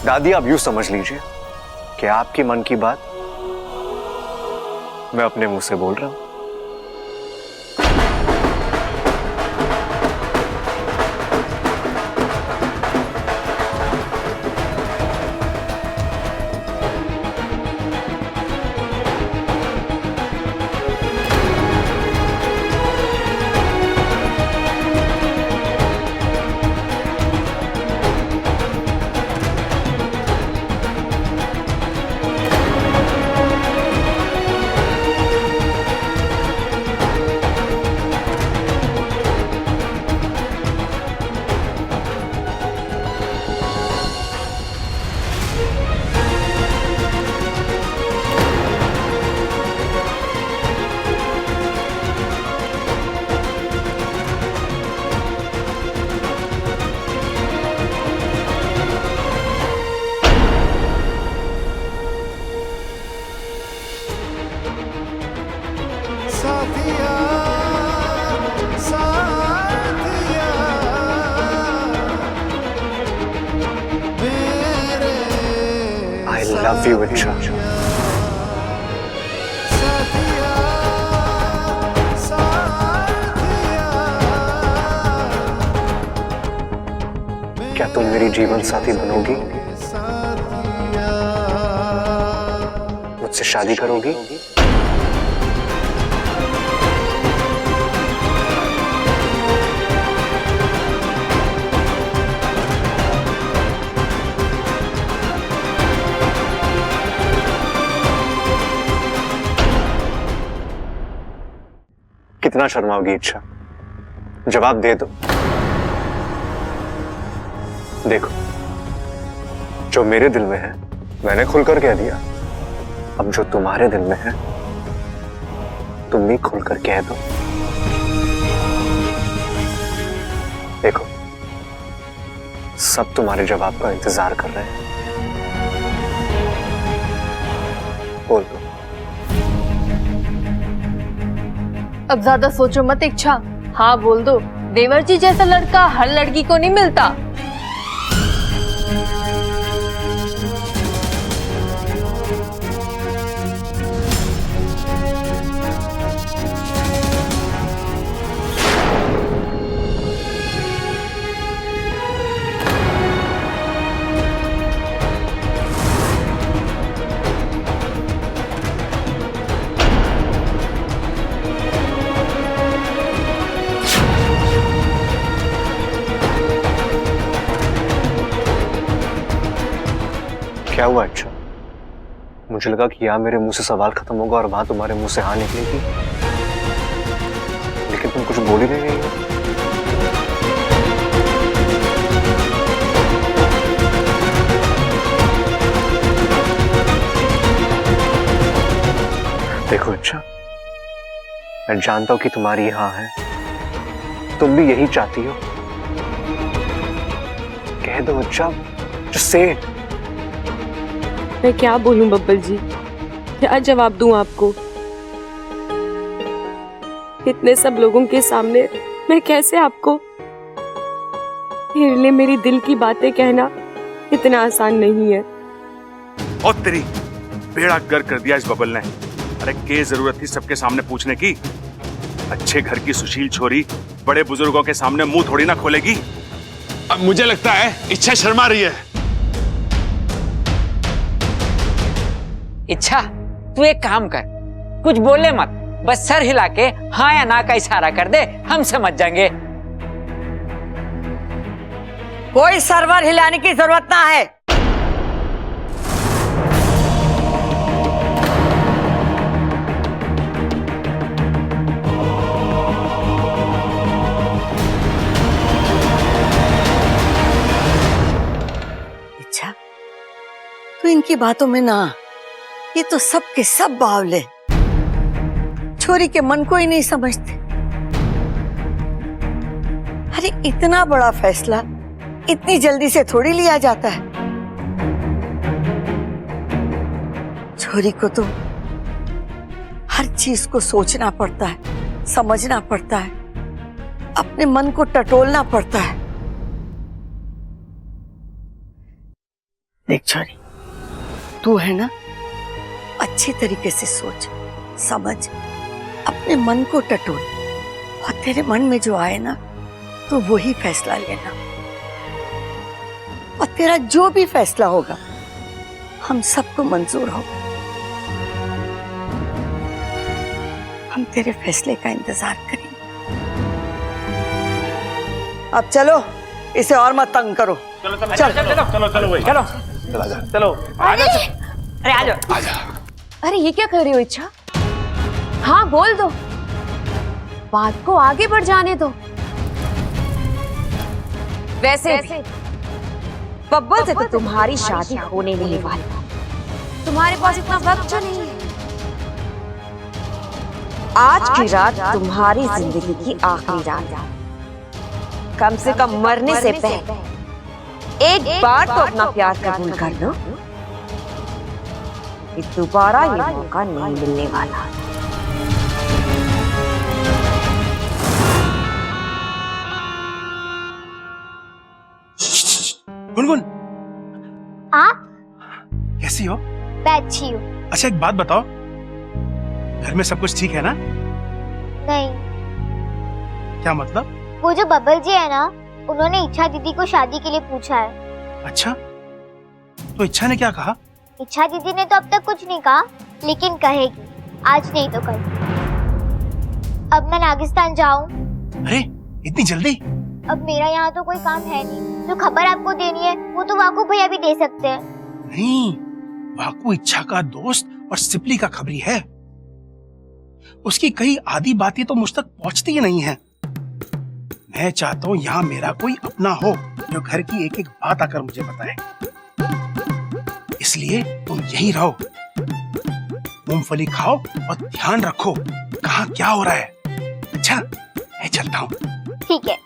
G: दादी आप यूं समझ लीजिए कि आपके मन की बात मैं अपने मुंह से बोल रहा हूं। I love you, Icha. क्या तुम मेरी जीवन साथी बनोगी? मुझसे शादी करोगी? कितना शर्माओगी इच्छा? जवाब दे दो। देखो, जो मेरे दिल में है मैंने खुलकर कह दिया। अब जो तुम्हारे दिल में है तुम भी खुलकर कह दो। देखो, सब तुम्हारे जवाब का इंतजार कर रहे हैं। बोल दो।
H: अब ज्यादा सोचो मत इच्छा, हाँ बोल दो। देवर जी जैसा लड़का हर लड़की को नहीं मिलता।
G: क्या हुआ अच्छा? मुझे लगा कि यहाँ मेरे मुंह से सवाल खत्म होगा और वहां तुम्हारे मुंह से हाँ निकलेगी, लेकिन तुम कुछ बोल ही नहीं रही हो। देखो अच्छा, मैं जानता हूं कि तुम्हारी हाँ है, तुम भी यही चाहती हो। कह दो अच्छा, just say it।
A: मैं क्या बोलूं बब्बल जी, क्या जवाब दूं आपको? इतने सब लोगों के सामने मैं कैसे आपको? मेरे लिए मेरी दिल की बातें कहना इतना आसान नहीं है।
F: और तेरी बेड़ा गर्क कर दिया इस बबल ने। अरे क्या जरूरत थी सबके सामने पूछने की? अच्छे घर की सुशील छोरी बड़े बुजुर्गों के सामने मुंह थोड़ी ना खोलेगी।
C: अब मुझे लगता है इच्छा शर्मा रही है।
E: इच्छा, तू एक काम कर, कुछ बोले मत, बस सर हिला के हाँ या ना का इशारा कर दे, हम समझ जाएंगे।
B: कोई सर्वर हिलाने की जरूरत ना है। इच्छा, तू इनकी बातों में ना, ये तो सब के सब बावले, छोरी के मन को ही नहीं समझते। अरे इतना बड़ा फैसला इतनी जल्दी से थोड़ी लिया जाता है। छोरी को तो हर चीज को सोचना पड़ता है, समझना पड़ता है, अपने मन को टटोलना पड़ता है। देख छोरी, तू है ना, अच्छी तरीके से सोच समझ, अपने मन को टटोल और तेरे मन में जो आए ना तो वही फैसला लेना। और तेरा जो भी फैसला होगा हम सबको मंजूर होगा। हम तेरे फैसले का इंतजार करेंगे। अब चलो, इसे और मत तंग करो।
F: चलो चलो चलो चलो चलो चलो भाई,
E: चलो
F: चलो
L: अरे आ जाओ। अरे ये क्या कर रही हो इच्छा? हाँ बोल दो, बात को आगे बढ़ जाने दो। वैसे भी बब्बल से तो तुम्हारी शादी होने नहीं वाली, तुम्हारे पास इतना वक्त तो नहीं है। आज की रात तुम्हारी जिंदगी की आखिरी रात है। कम से कम मरने से पहले एक बार तो अपना प्यार कबूल कर लो। दोबारा ये मौका नहीं मिलने वाला।
M: गुनगुन,
D: आप
M: कैसी हो?
D: मैं अच्छी हूँ।
M: अच्छा एक बात बताओ, घर में सब कुछ ठीक है ना?
D: नहीं,
M: क्या मतलब?
D: वो जो बब्बल जी है ना, उन्होंने इच्छा दीदी को शादी के लिए पूछा है।
M: अच्छा, तो इच्छा ने क्या कहा?
D: इच्छा दीदी ने तो अब तक कुछ नहीं कहा, लेकिन कहेगी, आज नहीं तो कल। अब मैं नागिस्तान जाऊं?
M: अरे इतनी जल्दी?
D: अब मेरा यहाँ तो कोई काम है नहीं। जो खबर आपको देनी है वो तो वाकू भैया भी दे सकते हैं।
M: नहीं, वाकू इच्छा का दोस्त और सिपली का खबरी है। उसकी कई आधी बातें तो मुझ तक पहुंचती ही नहीं है। मैं चाहता हूँ यहाँ मेरा कोई अपना हो जो घर की एक एक बात आकर मुझे बताए। इसलिए तुम यहीं रहो, मूंगफली खाओ और ध्यान रखो कहाँ क्या हो रहा है। अच्छा, मैं चलता हूँ।
D: ठीक है।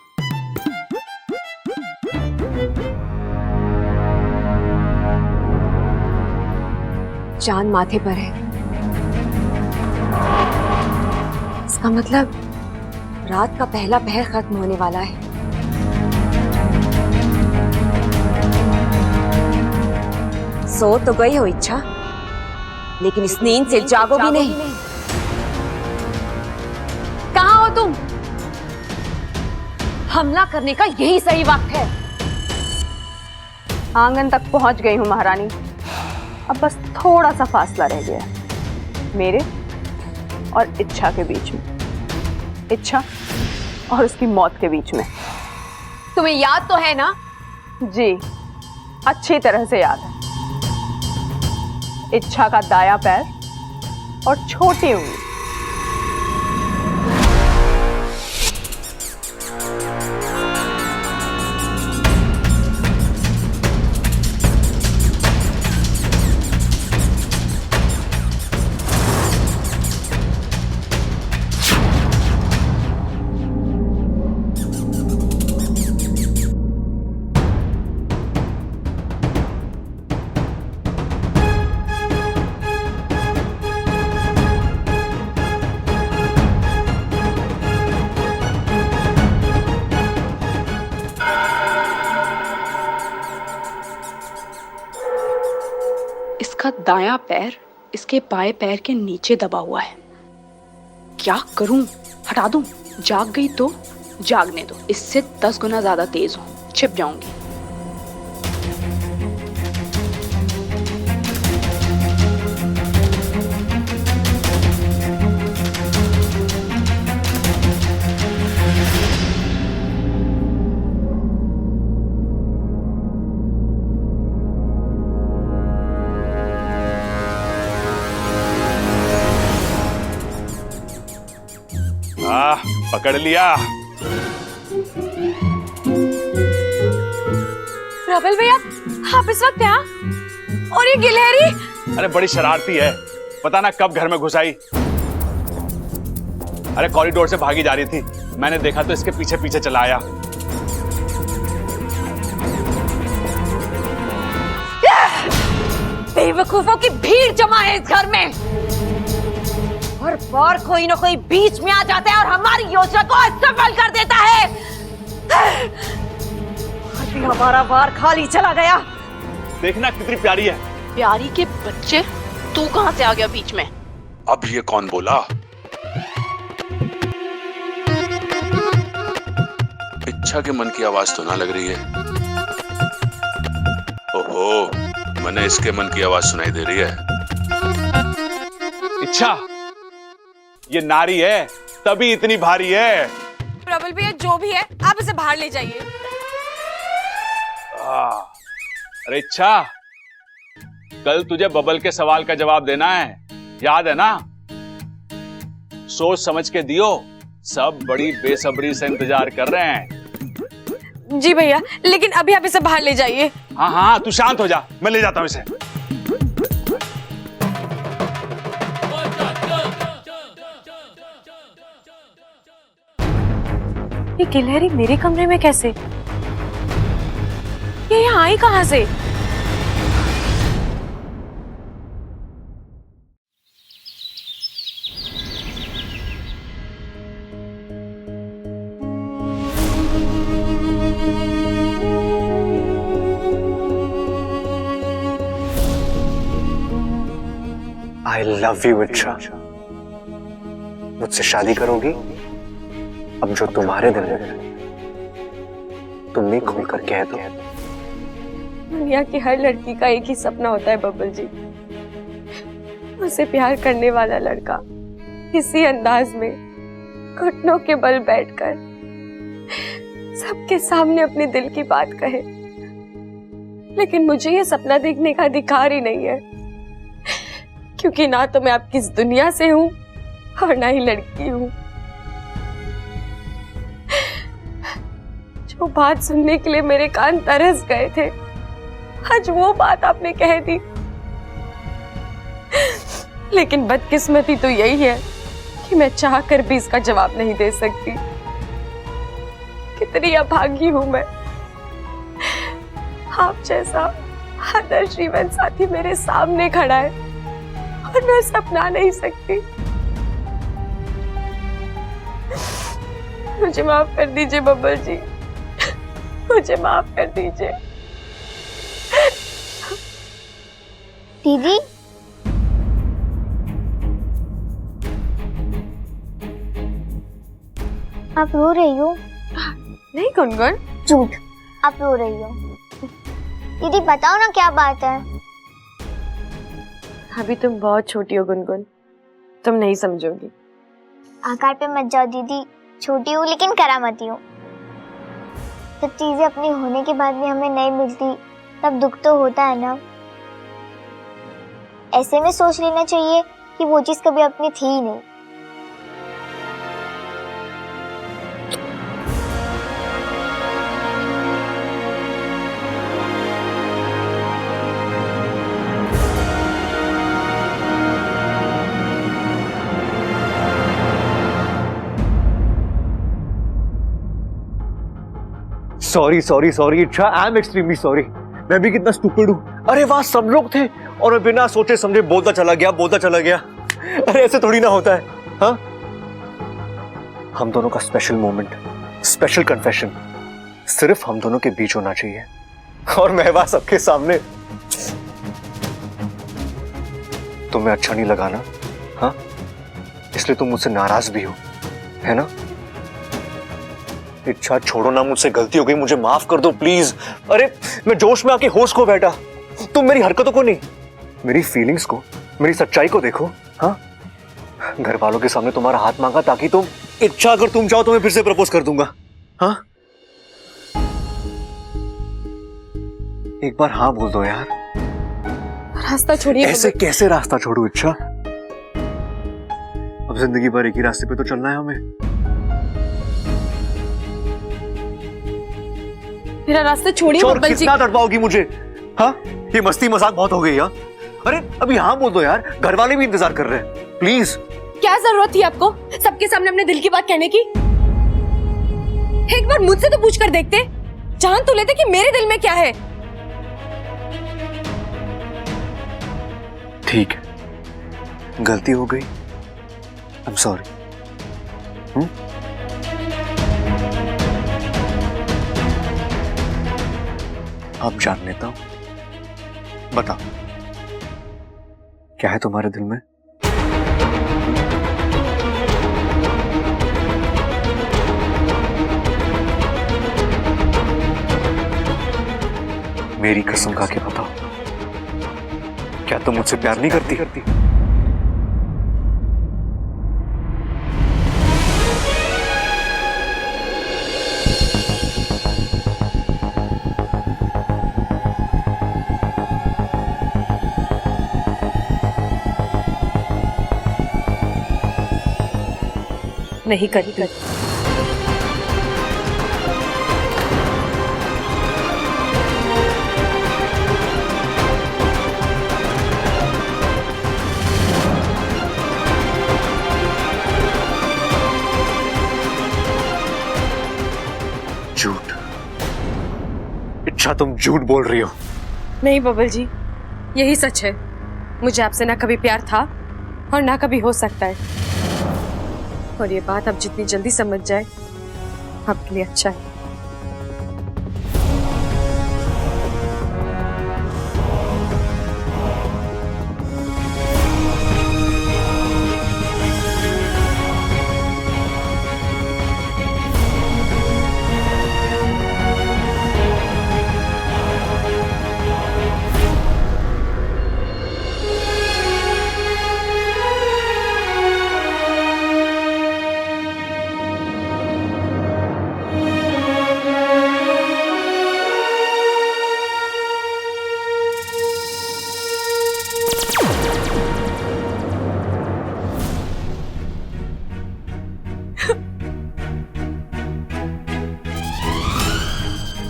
L: चांद माथे पर है, इसका मतलब रात का पहला पहर खत्म होने वाला है। सो तो गई हो इच्छा, लेकिन इस नींद से जागोगी नहीं। कहाँ हो तुम? हमला करने का यही सही वक्त है।
J: आंगन तक पहुंच गई हूँ महारानी। अब बस थोड़ा सा फासला रह गया है मेरे और इच्छा के बीच में, इच्छा और उसकी मौत के बीच में।
L: तुम्हें याद तो है ना?
J: जी, अच्छी तरह से याद है। इच्छा का दायां पैर और छोटी उंगली। इसका दायां पैर इसके बाएं पैर के नीचे दबा हुआ है। क्या करूं? हटा दूं? जाग गई तो जागने दो, इससे 10 गुना ज्यादा तेज हूं, छिप जाऊंगी।
C: पकड़ लिया।
L: प्रबल भैया, आप इस वक्त यहाँ? और ये गिलहरी?
C: अरे बड़ी शरारती है, पता ना कब घर में घुस आई। अरे कॉरिडोर से भागी जा रही थी, मैंने देखा तो इसके पीछे पीछे चला आया।
L: बेवकूफों की भीड़ जमा है इस घर में। हर बार कोई ना कोई बीच में आ जाता है और हमारी योजना को असफल कर देता है। अभी हमारा बार खाली चला गया।
C: देखना कितनी प्यारी है।
J: प्यारी के बच्चे, तू कहां से आ गया बीच में?
C: अब ये कौन बोला? इच्छा के मन की आवाज तो ना लग रही है। ओहो, मैंने इसके मन की आवाज सुनाई दे रही है। इच्छा, ये नारी है तभी इतनी भारी है।
A: प्रबल भैया जो भी है आप इसे बाहर ले जाइए।
C: अरे इच्छा, कल तुझे बबल के सवाल का जवाब देना है, याद है ना? सोच समझ के दियो, सब बड़ी बेसब्री से इंतजार कर रहे हैं।
A: जी भैया, लेकिन अभी आप इसे बाहर ले जाइए।
C: हाँ हाँ, तू शांत हो जा, मैं ले जाता हूँ इसे।
A: ये गिलहरी मेरे कमरे में कैसे? ये यहाँ आई कहाँ से?
G: आई लव यू इच्छा। मुझसे शादी करोगी? अब जो तुम्हारे दिल में है तुम भी खुलकर कह दो।
A: दुनिया की हर लड़की का एक ही सपना होता है बबल जी, उसे प्यार करने वाला लड़का इसी अंदाज में घुटनों के बल बैठकर सबके सामने अपने दिल की बात कहे। लेकिन मुझे ये सपना देखने का अधिकार ही नहीं है, क्योंकि ना तो मैं आपकी इस दुनिया से हूं और ना ही लड़की हूं। जो बात सुनने के लिए मेरे कान तरस गए थे, आज वो बात आपने कह दी। लेकिन बदकिस्मती तो यही है कि मैं चाहकर भी इसका जवाब नहीं दे सकती। कितनी अभागी हूं मैं। आप जैसा आदर्श जीवन साथी मेरे सामने खड़ा है और मैं उसे अपना नहीं सकती। मुझे माफ कर दीजिए बब्बल जी, मुझे माफ कर दीजिए।
D: दीदी, आप रो रही हो?
A: नहीं गुनगुन,
D: झूठ, आप रो रही हो। दीदी बताओ ना क्या बात है।
A: अभी तुम बहुत छोटी हो गुनगुन, तुम नहीं समझोगी।
D: आकार पे मत जाओ दीदी, छोटी हूँ लेकिन करामती हूँ। जब चीजें अपनी होने के बाद भी हमें नहीं मिलती तब दुख तो होता है ना। ऐसे में सोच लेना चाहिए कि वो चीज कभी अपनी थी ही नहीं।
G: सॉरी सॉरी सॉरी इच्छा, आई एम एक्सट्रीमली सॉरी। मैं भी कितना स्टूपिड हूँ। अरे वहां सब लोग थे और मैं बिना सोचे समझे बोलता चला गया। अरे ऐसे थोड़ी ना होता है। हाँ, हम दोनों का स्पेशल मोमेंट, स्पेशल कन्फेशन सिर्फ हम दोनों के बीच होना चाहिए, और मैं वहां सबके सामने। तुम्हें अच्छा नहीं लगा ना? हाँ, इसलिए तुम मुझसे नाराज भी हो, है ना? इच्छा छोड़ो ना, मुझसे गलती हो गई, मुझे माफ कर दो प्लीज। अरे मैं जोश में आके होश खो बैठा। तुम मेरी हरकतों को नहीं, मेरी फीलिंग्स को, मेरी सच्चाई को देखो। हाँ, घर वालों के सामने तुम्हारा हाथ मांगा ताकि तुम, इच्छा अगर तुम चाहो तो मैं फिर से प्रपोज कर दूंगा। हाँ, एक बार हाँ बोल दो यार।
A: रास्ता छोड़िए।
G: ऐसे कैसे रास्ता छोड़ू इच्छा? अब जिंदगी भर एक ही रास्ते पे तो चलना है हमें।
A: मेरा रास्ता छोड़िए बब्बल जी।
G: कितना तड़पाओगी मुझे? हाँ, ये मस्ती मजाक बहुत हो गई यार। अरे अभी हाँ बोल दो यार, घर वाले भी इंतजार कर रहे हैं, प्लीज।
A: क्या जरूरत थी आपको सबके सामने अपने दिल की बात कहने की? एक बार मुझसे तो पूछ कर देखते, जान तो लेते कि मेरे दिल में क्या है।
G: ठीक है, गलती हो गई, आई एम सॉरी। अब जान लेता हूं, बताओ क्या है तुम्हारे दिल में? मेरी कसम खा के बताओ, क्या तुम मुझसे प्यार नहीं करती?
A: नहीं करती।
G: झूठ। इच्छा, तुम झूठ बोल रही हो।
A: नहीं बबल जी, यही सच है। मुझे आपसे ना कभी प्यार था और ना कभी हो सकता है, और ये बात आप जितनी जल्दी समझ जाए आपके लिए अच्छा है।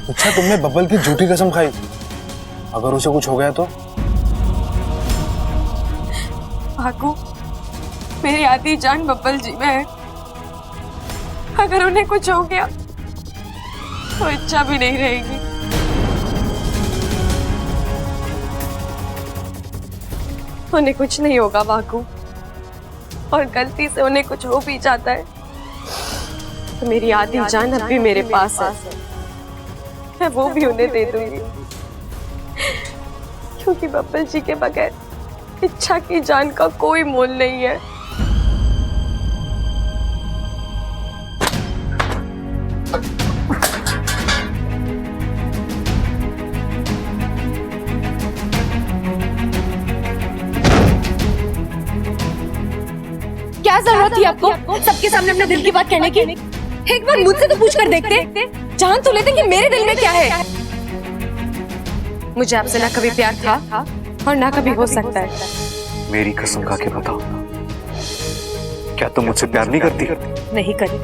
I: अच्छा, तुमने बब्बल की झूठी कसम खाई, अगर उसे कुछ हो गया तो?
A: भागू, मेरी आधी जान बब्बल जी में है। अगर उन्हें कुछ हो गया तो इच्छा भी नहीं रहेगी। उन्हें कुछ नहीं होगा भागू, और गलती से उन्हें कुछ हो भी जाता है तो मेरी आधी जान अब भी मेरे पास है। मैं वो भी उन्हें दे दूंगी, क्योंकि बब्बल जी के बगैर इच्छा की जान का कोई मोल नहीं है। क्या जरूरत थी आपको सबके सामने अपने दिल की बात कहने की? एक बार मुझसे तो पूछ कर देखते, जान तो लेते कि मेरे दिल में क्या है। मुझे आपसे ना कभी प्यार था और ना कभी हो सकता है।
G: मेरी कसम खा के बताओ, क्या तुम मुझसे प्यार नहीं करती?
A: नहीं करती।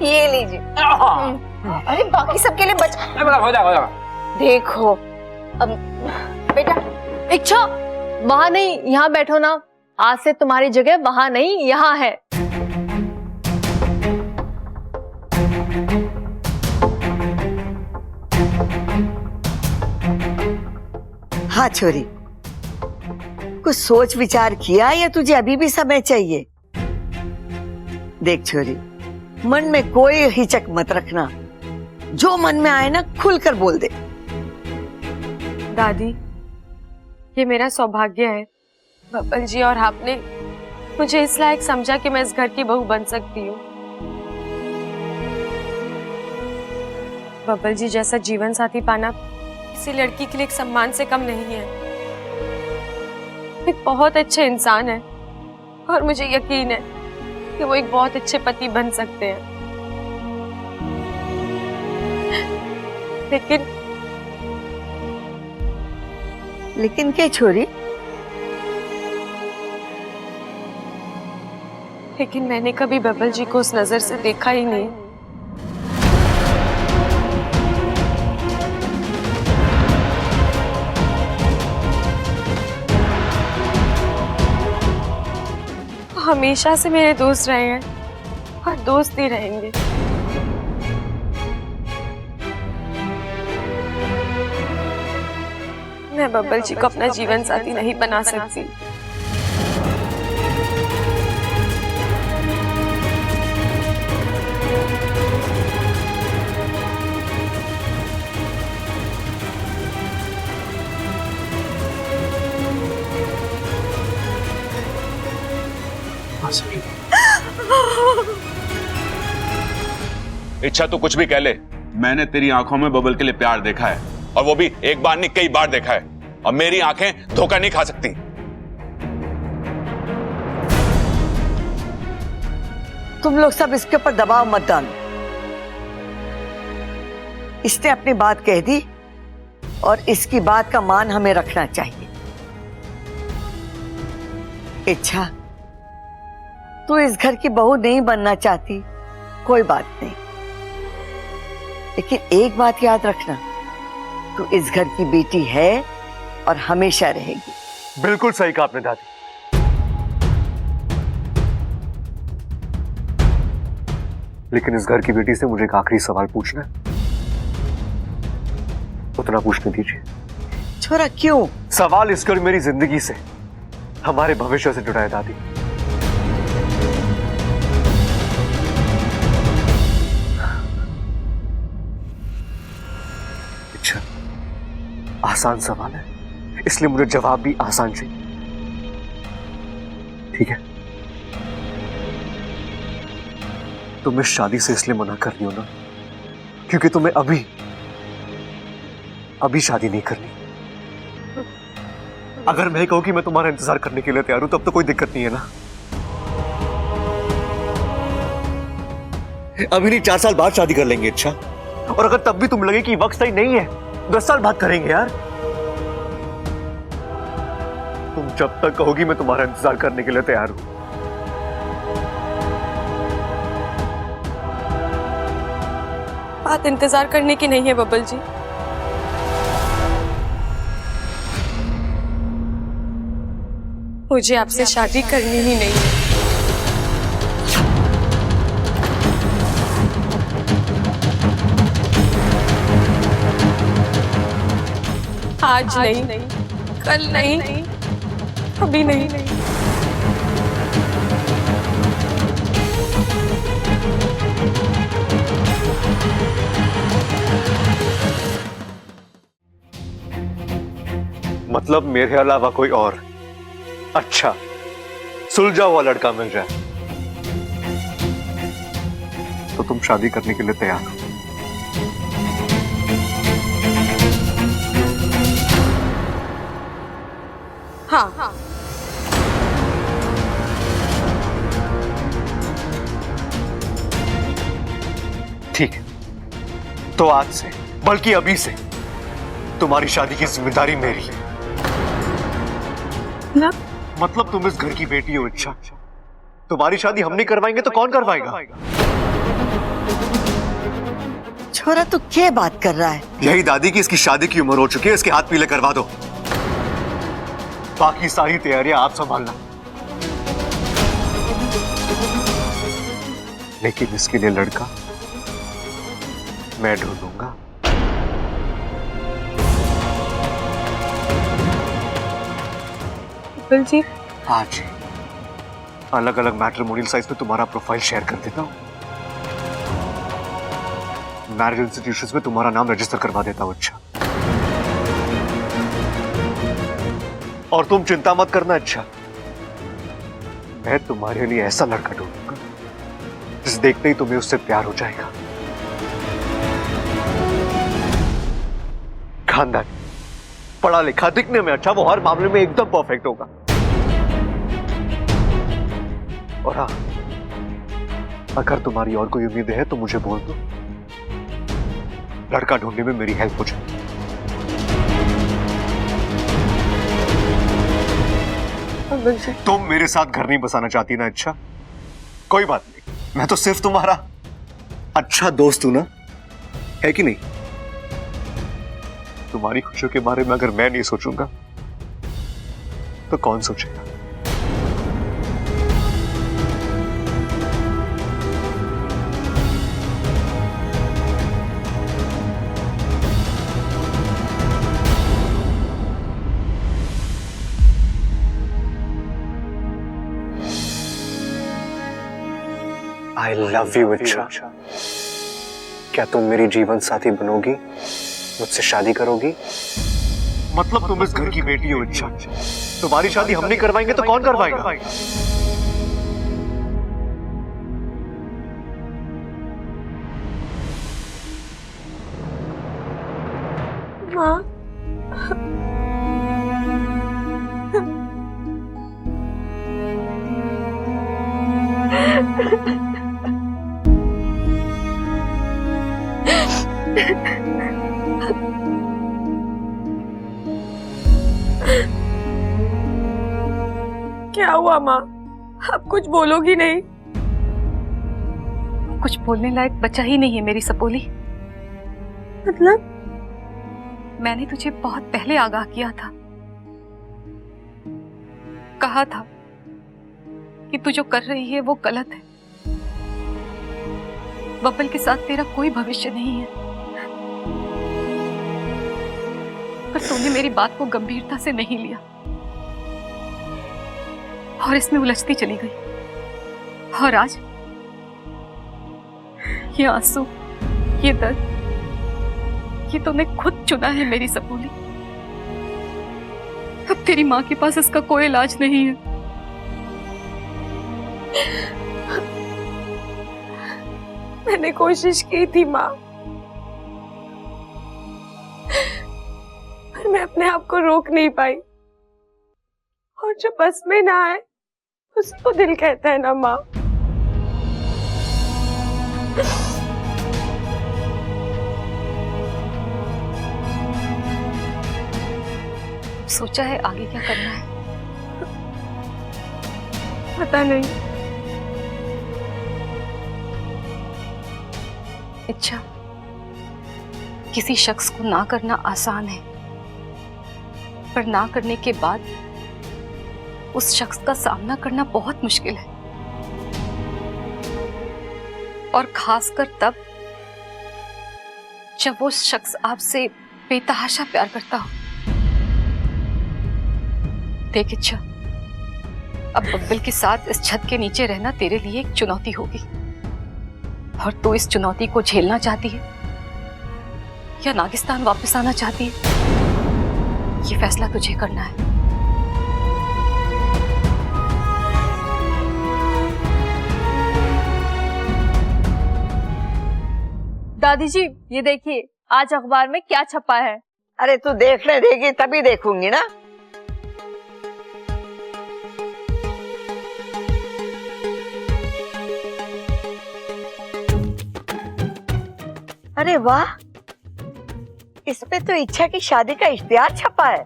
B: ये लीजिए। अरे बाकी सबके लिए बच।
E: हो जा।
B: देखो अब बेटा,
A: इच्छा, वहां नहीं, यहाँ बैठो ना। आज से तुम्हारी जगह वहां नहीं, यहाँ है।
B: हाँ छोरी, कुछ सोच विचार किया या तुझे अभी भी समय चाहिए? देख छोरी, मन में कोई हिचक मत रखना, जो मन में आए ना खुलकर बोल दे।
A: दादी, ये मेरा सौभाग्य है। बब्बल जी और आपने मुझे इस लायक समझा कि मैं इस घर की बहू बन सकती हूँ। बब्बल जी जैसा जीवन साथी पाना किसी लड़की के लिए एक सम्मान से कम नहीं है। एक बहुत अच्छे इंसान है और मुझे यकीन है कि वो एक बहुत अच्छे पति बन सकते हैं।
B: लेकिन क्या छोरी?
A: लेकिन मैंने कभी बब्बल जी को उस नजर से देखा ही नहीं। हमेशा से मेरे दोस्त रहे हैं और दोस्त ही रहेंगे। मैं बब्बल जी को अपना जीवन साथी नहीं बना सकती।
C: इच्छा तो कुछ भी कह ले, मैंने तेरी आंखों में बबल के लिए प्यार देखा है, और वो भी एक बार नहीं कई बार देखा है, और मेरी आंखें धोखा नहीं खा सकती।
B: तुम लोग सब इसके ऊपर दबाव मत डालो। इसने अपनी बात कह दी और इसकी बात का मान हमें रखना चाहिए। इच्छा, तू इस घर की बहू नहीं बनना चाहती, कोई बात नहीं, लेकिन एक बात याद रखना, तू इस घर की बेटी है और हमेशा रहेगी।
G: बिल्कुल सही कहा आपने दादी। लेकिन इस घर की बेटी से मुझे एक आखिरी सवाल पूछना है, उतना पूछने दीजिए।
B: छोरा क्यों?
G: सवाल इस घर मेरी जिंदगी से, हमारे भविष्य से जुड़ा है दादी। अच्छा, आसान सवाल है, इसलिए मुझे जवाब भी आसान चाहिए, ठीक है? तुम इस शादी से इसलिए मना कर रही हो ना क्योंकि तुम्हें अभी शादी नहीं करनी। अगर मैं कहूं कि मैं तुम्हारा इंतजार करने के लिए तैयार हूं तब तो कोई दिक्कत नहीं है ना। अभी नहीं, 4 साल बाद शादी कर लेंगे। अच्छा, और अगर तब भी तुम लगे कि वक्त सही नहीं है, 10 साल बाद करेंगे यार। तुम जब तक कहोगी मैं तुम्हारा इंतजार करने के लिए तैयार हूं।
A: बात इंतजार करने की नहीं है बब्बल जी, मुझे आपसे शादी करनी ही नहीं है। आज नहीं, कल नहीं, अभी नहीं।
G: मतलब मेरे अलावा कोई और अच्छा सुलझा हुआ लड़का मिल जाए तो तुम शादी करने के लिए तैयार हो?
A: हाँ।
G: ठीक है, तो आज से, बल्कि अभी से, तुम्हारी शादी की जिम्मेदारी मेरी है। मतलब तुम इस घर की बेटी हो। अच्छा, तुम्हारी शादी हम नहीं करवाएंगे तो कौन करवाएगा?
B: छोरा तू क्या बात कर रहा है?
G: यही दादी की इसकी शादी की उम्र हो चुकी है, इसके हाथ पीले करवा दो, बाकी सारी तैयारियां आप संभालना। लेकिन इसके लिए लड़का मैं ढूंढूंगा।
A: जी,
G: आज अलग अलग मैट्रिमोनियल साइट्स पे तुम्हारा प्रोफाइल शेयर कर देता हूँ, मैरिज इंस्टीट्यूशंस में तुम्हारा नाम रजिस्टर करवा देता हूँ। अच्छा, और तुम चिंता मत करना। अच्छा, मैं तुम्हारे लिए ऐसा लड़का ढूंढूंगा जिस देखते ही तुम्हें उससे प्यार हो जाएगा। खानदानी, पढ़ा लिखा, दिखने में अच्छा, वो हर मामले में एकदम परफेक्ट होगा। और हाँ, अगर तुम्हारी और कोई उम्मीद है तो मुझे बोल दो, लड़का ढूंढने में मेरी हेल्प हो जाएगी। तुम मेरे साथ घर नहीं बसाना चाहती ना? अच्छा, कोई बात नहीं, मैं तो सिर्फ तुम्हारा अच्छा दोस्त हूं ना, है कि नहीं? तुम्हारी खुशियों के बारे में अगर मैं नहीं सोचूंगा तो कौन सोचेगा? आई लव यू इच्छा। क्या तुम मेरी जीवन साथी बनोगी, मुझसे शादी करोगी? मतलब तुम इस घर की बेटी हो इच्छा, तुम्हारी शादी हम नहीं करवाएंगे तो कौन करवाएगा?
B: माँ, क्या हुआ माँ? आप कुछ बोलोगी नहीं?
A: कुछ बोलने लायक बचा ही नहीं है मेरी सपोली।
B: मतलब?
A: मैंने तुझे बहुत पहले आगाह किया था, कहा था कि तू जो कर रही है वो गलत है। बब्बल के साथ तेरा कोई भविष्य नहीं है, पर तूने मेरी बात को गंभीरता से नहीं लिया और इसमें उलझती चली गई। और आज ये आंसू, ये दर्द, ये तूने खुद चुना है मेरी सपोली। अब तेरी माँ के पास इसका कोई इलाज नहीं है।
B: मैंने कोशिश की थी माँ, पर मैं अपने आप को रोक नहीं पाई। और जो बस में ना आए उसको दिल कहता है ना माँ।
A: सोचा है आगे क्या करना है?
B: पता नहीं।
A: इच्छा, किसी शख्स को ना करना आसान है, पर ना करने के बाद उस शख्स का सामना करना बहुत मुश्किल है, और खासकर तब जब वो शख्स आपसे बेतहाशा प्यार करता हो। देख इच्छा, अब बब्बल के साथ इस छत के नीचे रहना तेरे लिए एक चुनौती होगी, और तू इस चुनौती को झेलना चाहती है या नागिस्तान वापस आना चाहती है, ये फैसला तुझे करना है।
N: दादी जी, ये देखिए आज अखबार में क्या छपा है।
B: अरे तू देखने देगी तभी देखूंगी ना। अरे वाह, इसमें तो इच्छा की शादी का इश्तिहार छपा है।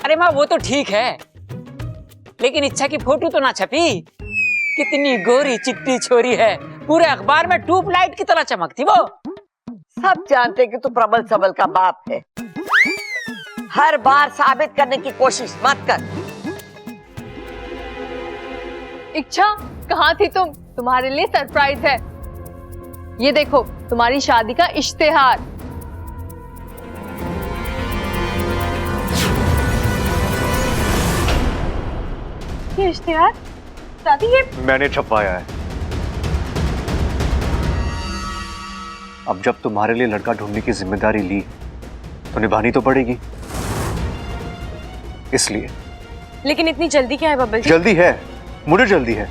E: अरे माँ वो तो ठीक है, लेकिन इच्छा की फोटो तो ना छपी। कितनी गोरी चिट्टी छोरी है, पूरे अखबार में ट्यूबलाइट की तरह चमकती वो।
B: सब जानते कि तू प्रबल सबल का बाप है। हर बार साबित करने की कोशिश मत कर।
N: इच्छा, कहाँ थी तुम? तुम्हारे लिए सरप्राइज है। ये देखो तुम्हारी शादी का इश्तिहार।
B: ये इश्तिहार दादी, ये
G: मैंने छपवाया है। अब जब तुम्हारे लिए लड़का ढूंढने की जिम्मेदारी ली तो निभानी तो पड़ेगी, इसलिए।
A: लेकिन इतनी जल्दी क्या है बब्बल जी?
G: जल्दी है, मुझे जल्दी है।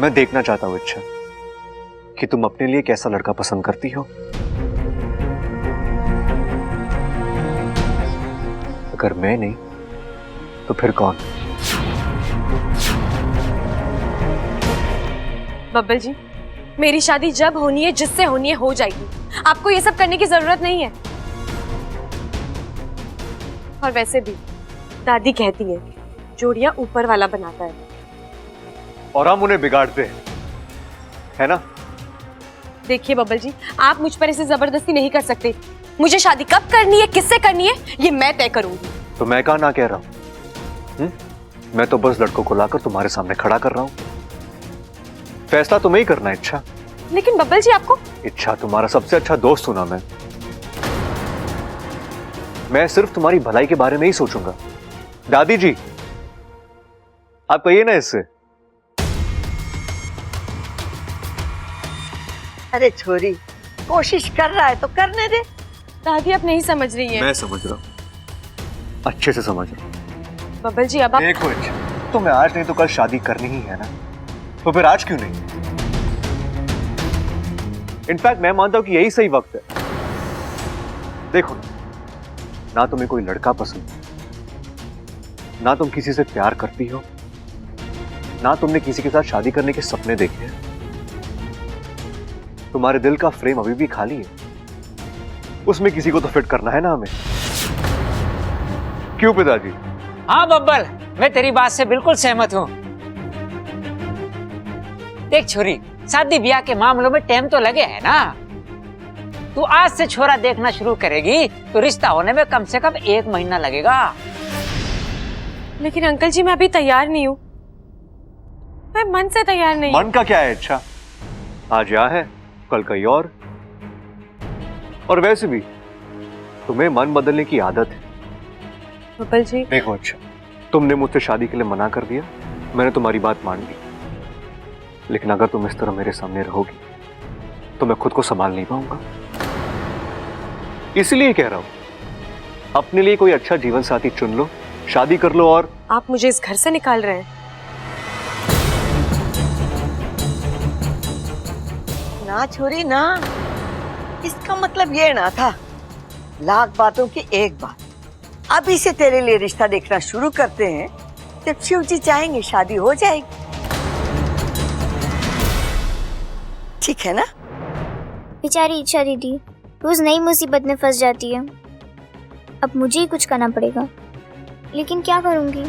G: मैं देखना चाहता हूं इच्छा कि तुम अपने लिए कैसा लड़का पसंद करती हो। अगर मैं नहीं तो फिर कौन?
A: बब्बल जी, मेरी शादी जब होनी है, जिससे होनी है, हो जाएगी। आपको ये सब करने की जरूरत नहीं है। और वैसे भी दादी कहती है जोड़ियां ऊपर वाला बनाता है,
G: और हम उन्हें बिगाड़ते हैं, है ना?
A: देखिए बब्बल जी, आप मुझ पर ऐसे जबरदस्ती नहीं कर सकते। मुझे शादी कब करनी है, किससे करनी है, ये मैं तय करूंगी।
G: तो मैं कहा ना कह रहा हूं? मैं तो बस लड़कों को लाकर तुम्हारे सामने खड़ा कर रहा हूं। फैसला तुम्हें ही करना है इच्छा।
A: लेकिन बब्बल जी, आपको
G: इच्छा, तुम्हारा सबसे अच्छा दोस्त हूं ना मैं सिर्फ तुम्हारी भलाई के बारे में ही सोचूंगा। दादी जी, आप कहिए ना इससे।
B: अरे छोरी, कोशिश कर रहा है तो करने दे।
A: दादी आप नहीं समझ रही है।
G: मैं समझ रहा हूं, अच्छे से समझ रहा हूं।
A: बब्बल जी अब आप
G: देखो अच्छा, तुम्हें आज नहीं तो कल शादी करनी ही है ना, तो फिर आज क्यों नहीं? इनफैक्ट मैं मानता हूं कि यही सही वक्त है। देखो ना तुम्हें कोई लड़का पसंद, ना तुम किसी से प्यार करती हो, ना तुमने किसी के साथ शादी करने के सपने देखे हैं। तुम्हारे दिल का फ्रेम अभी भी खाली है, उसमें किसी को तो फिट करना है ना हमें। क्यों पिताजी?
E: हाँ बब्बल, मैं तेरी बात से बिल्कुल सहमत हूँ। देख छोरी, शादी ब्याह के मामलों में टाइम तो लगे है ना। तू आज से छोरा देखना शुरू करेगी तो रिश्ता होने में कम से कम 1 महीना लगेगा।
A: लेकिन अंकल जी मैं अभी तैयार नहीं हूँ, मैं मन से तैयार नहीं।
G: मन का क्या है? अच्छा, आज यह है कल कहीं और वैसे भी तुम्हें मन बदलने की आदत है।
A: बब्बल जी
G: देखो अच्छा, तुमने मुझसे शादी के लिए मना कर दिया, मैंने तुम्हारी बात मान ली, लेकिन अगर तुम इस तरह मेरे सामने रहोगी तो मैं खुद को संभाल नहीं पाऊंगा। इसलिए कह रहा हूं, अपने लिए कोई अच्छा जीवन साथी चुन लो, शादी कर लो। और
A: आप मुझे इस घर से निकाल रहे हैं?
B: ना छोरी ना, इसका मतलब ये ना था। लाख बातों की एक बात, अभी से तेरे लिए रिश्ता देखना शुरू करते हैं, जब शिव जी चाहेंगे शादी हो जाएगी। ठीक है ना?
D: बेचारी इच्छा दीदी रोज नई मुसीबत में फंस जाती है। अब मुझे ही कुछ करना पड़ेगा, लेकिन क्या करूंगी?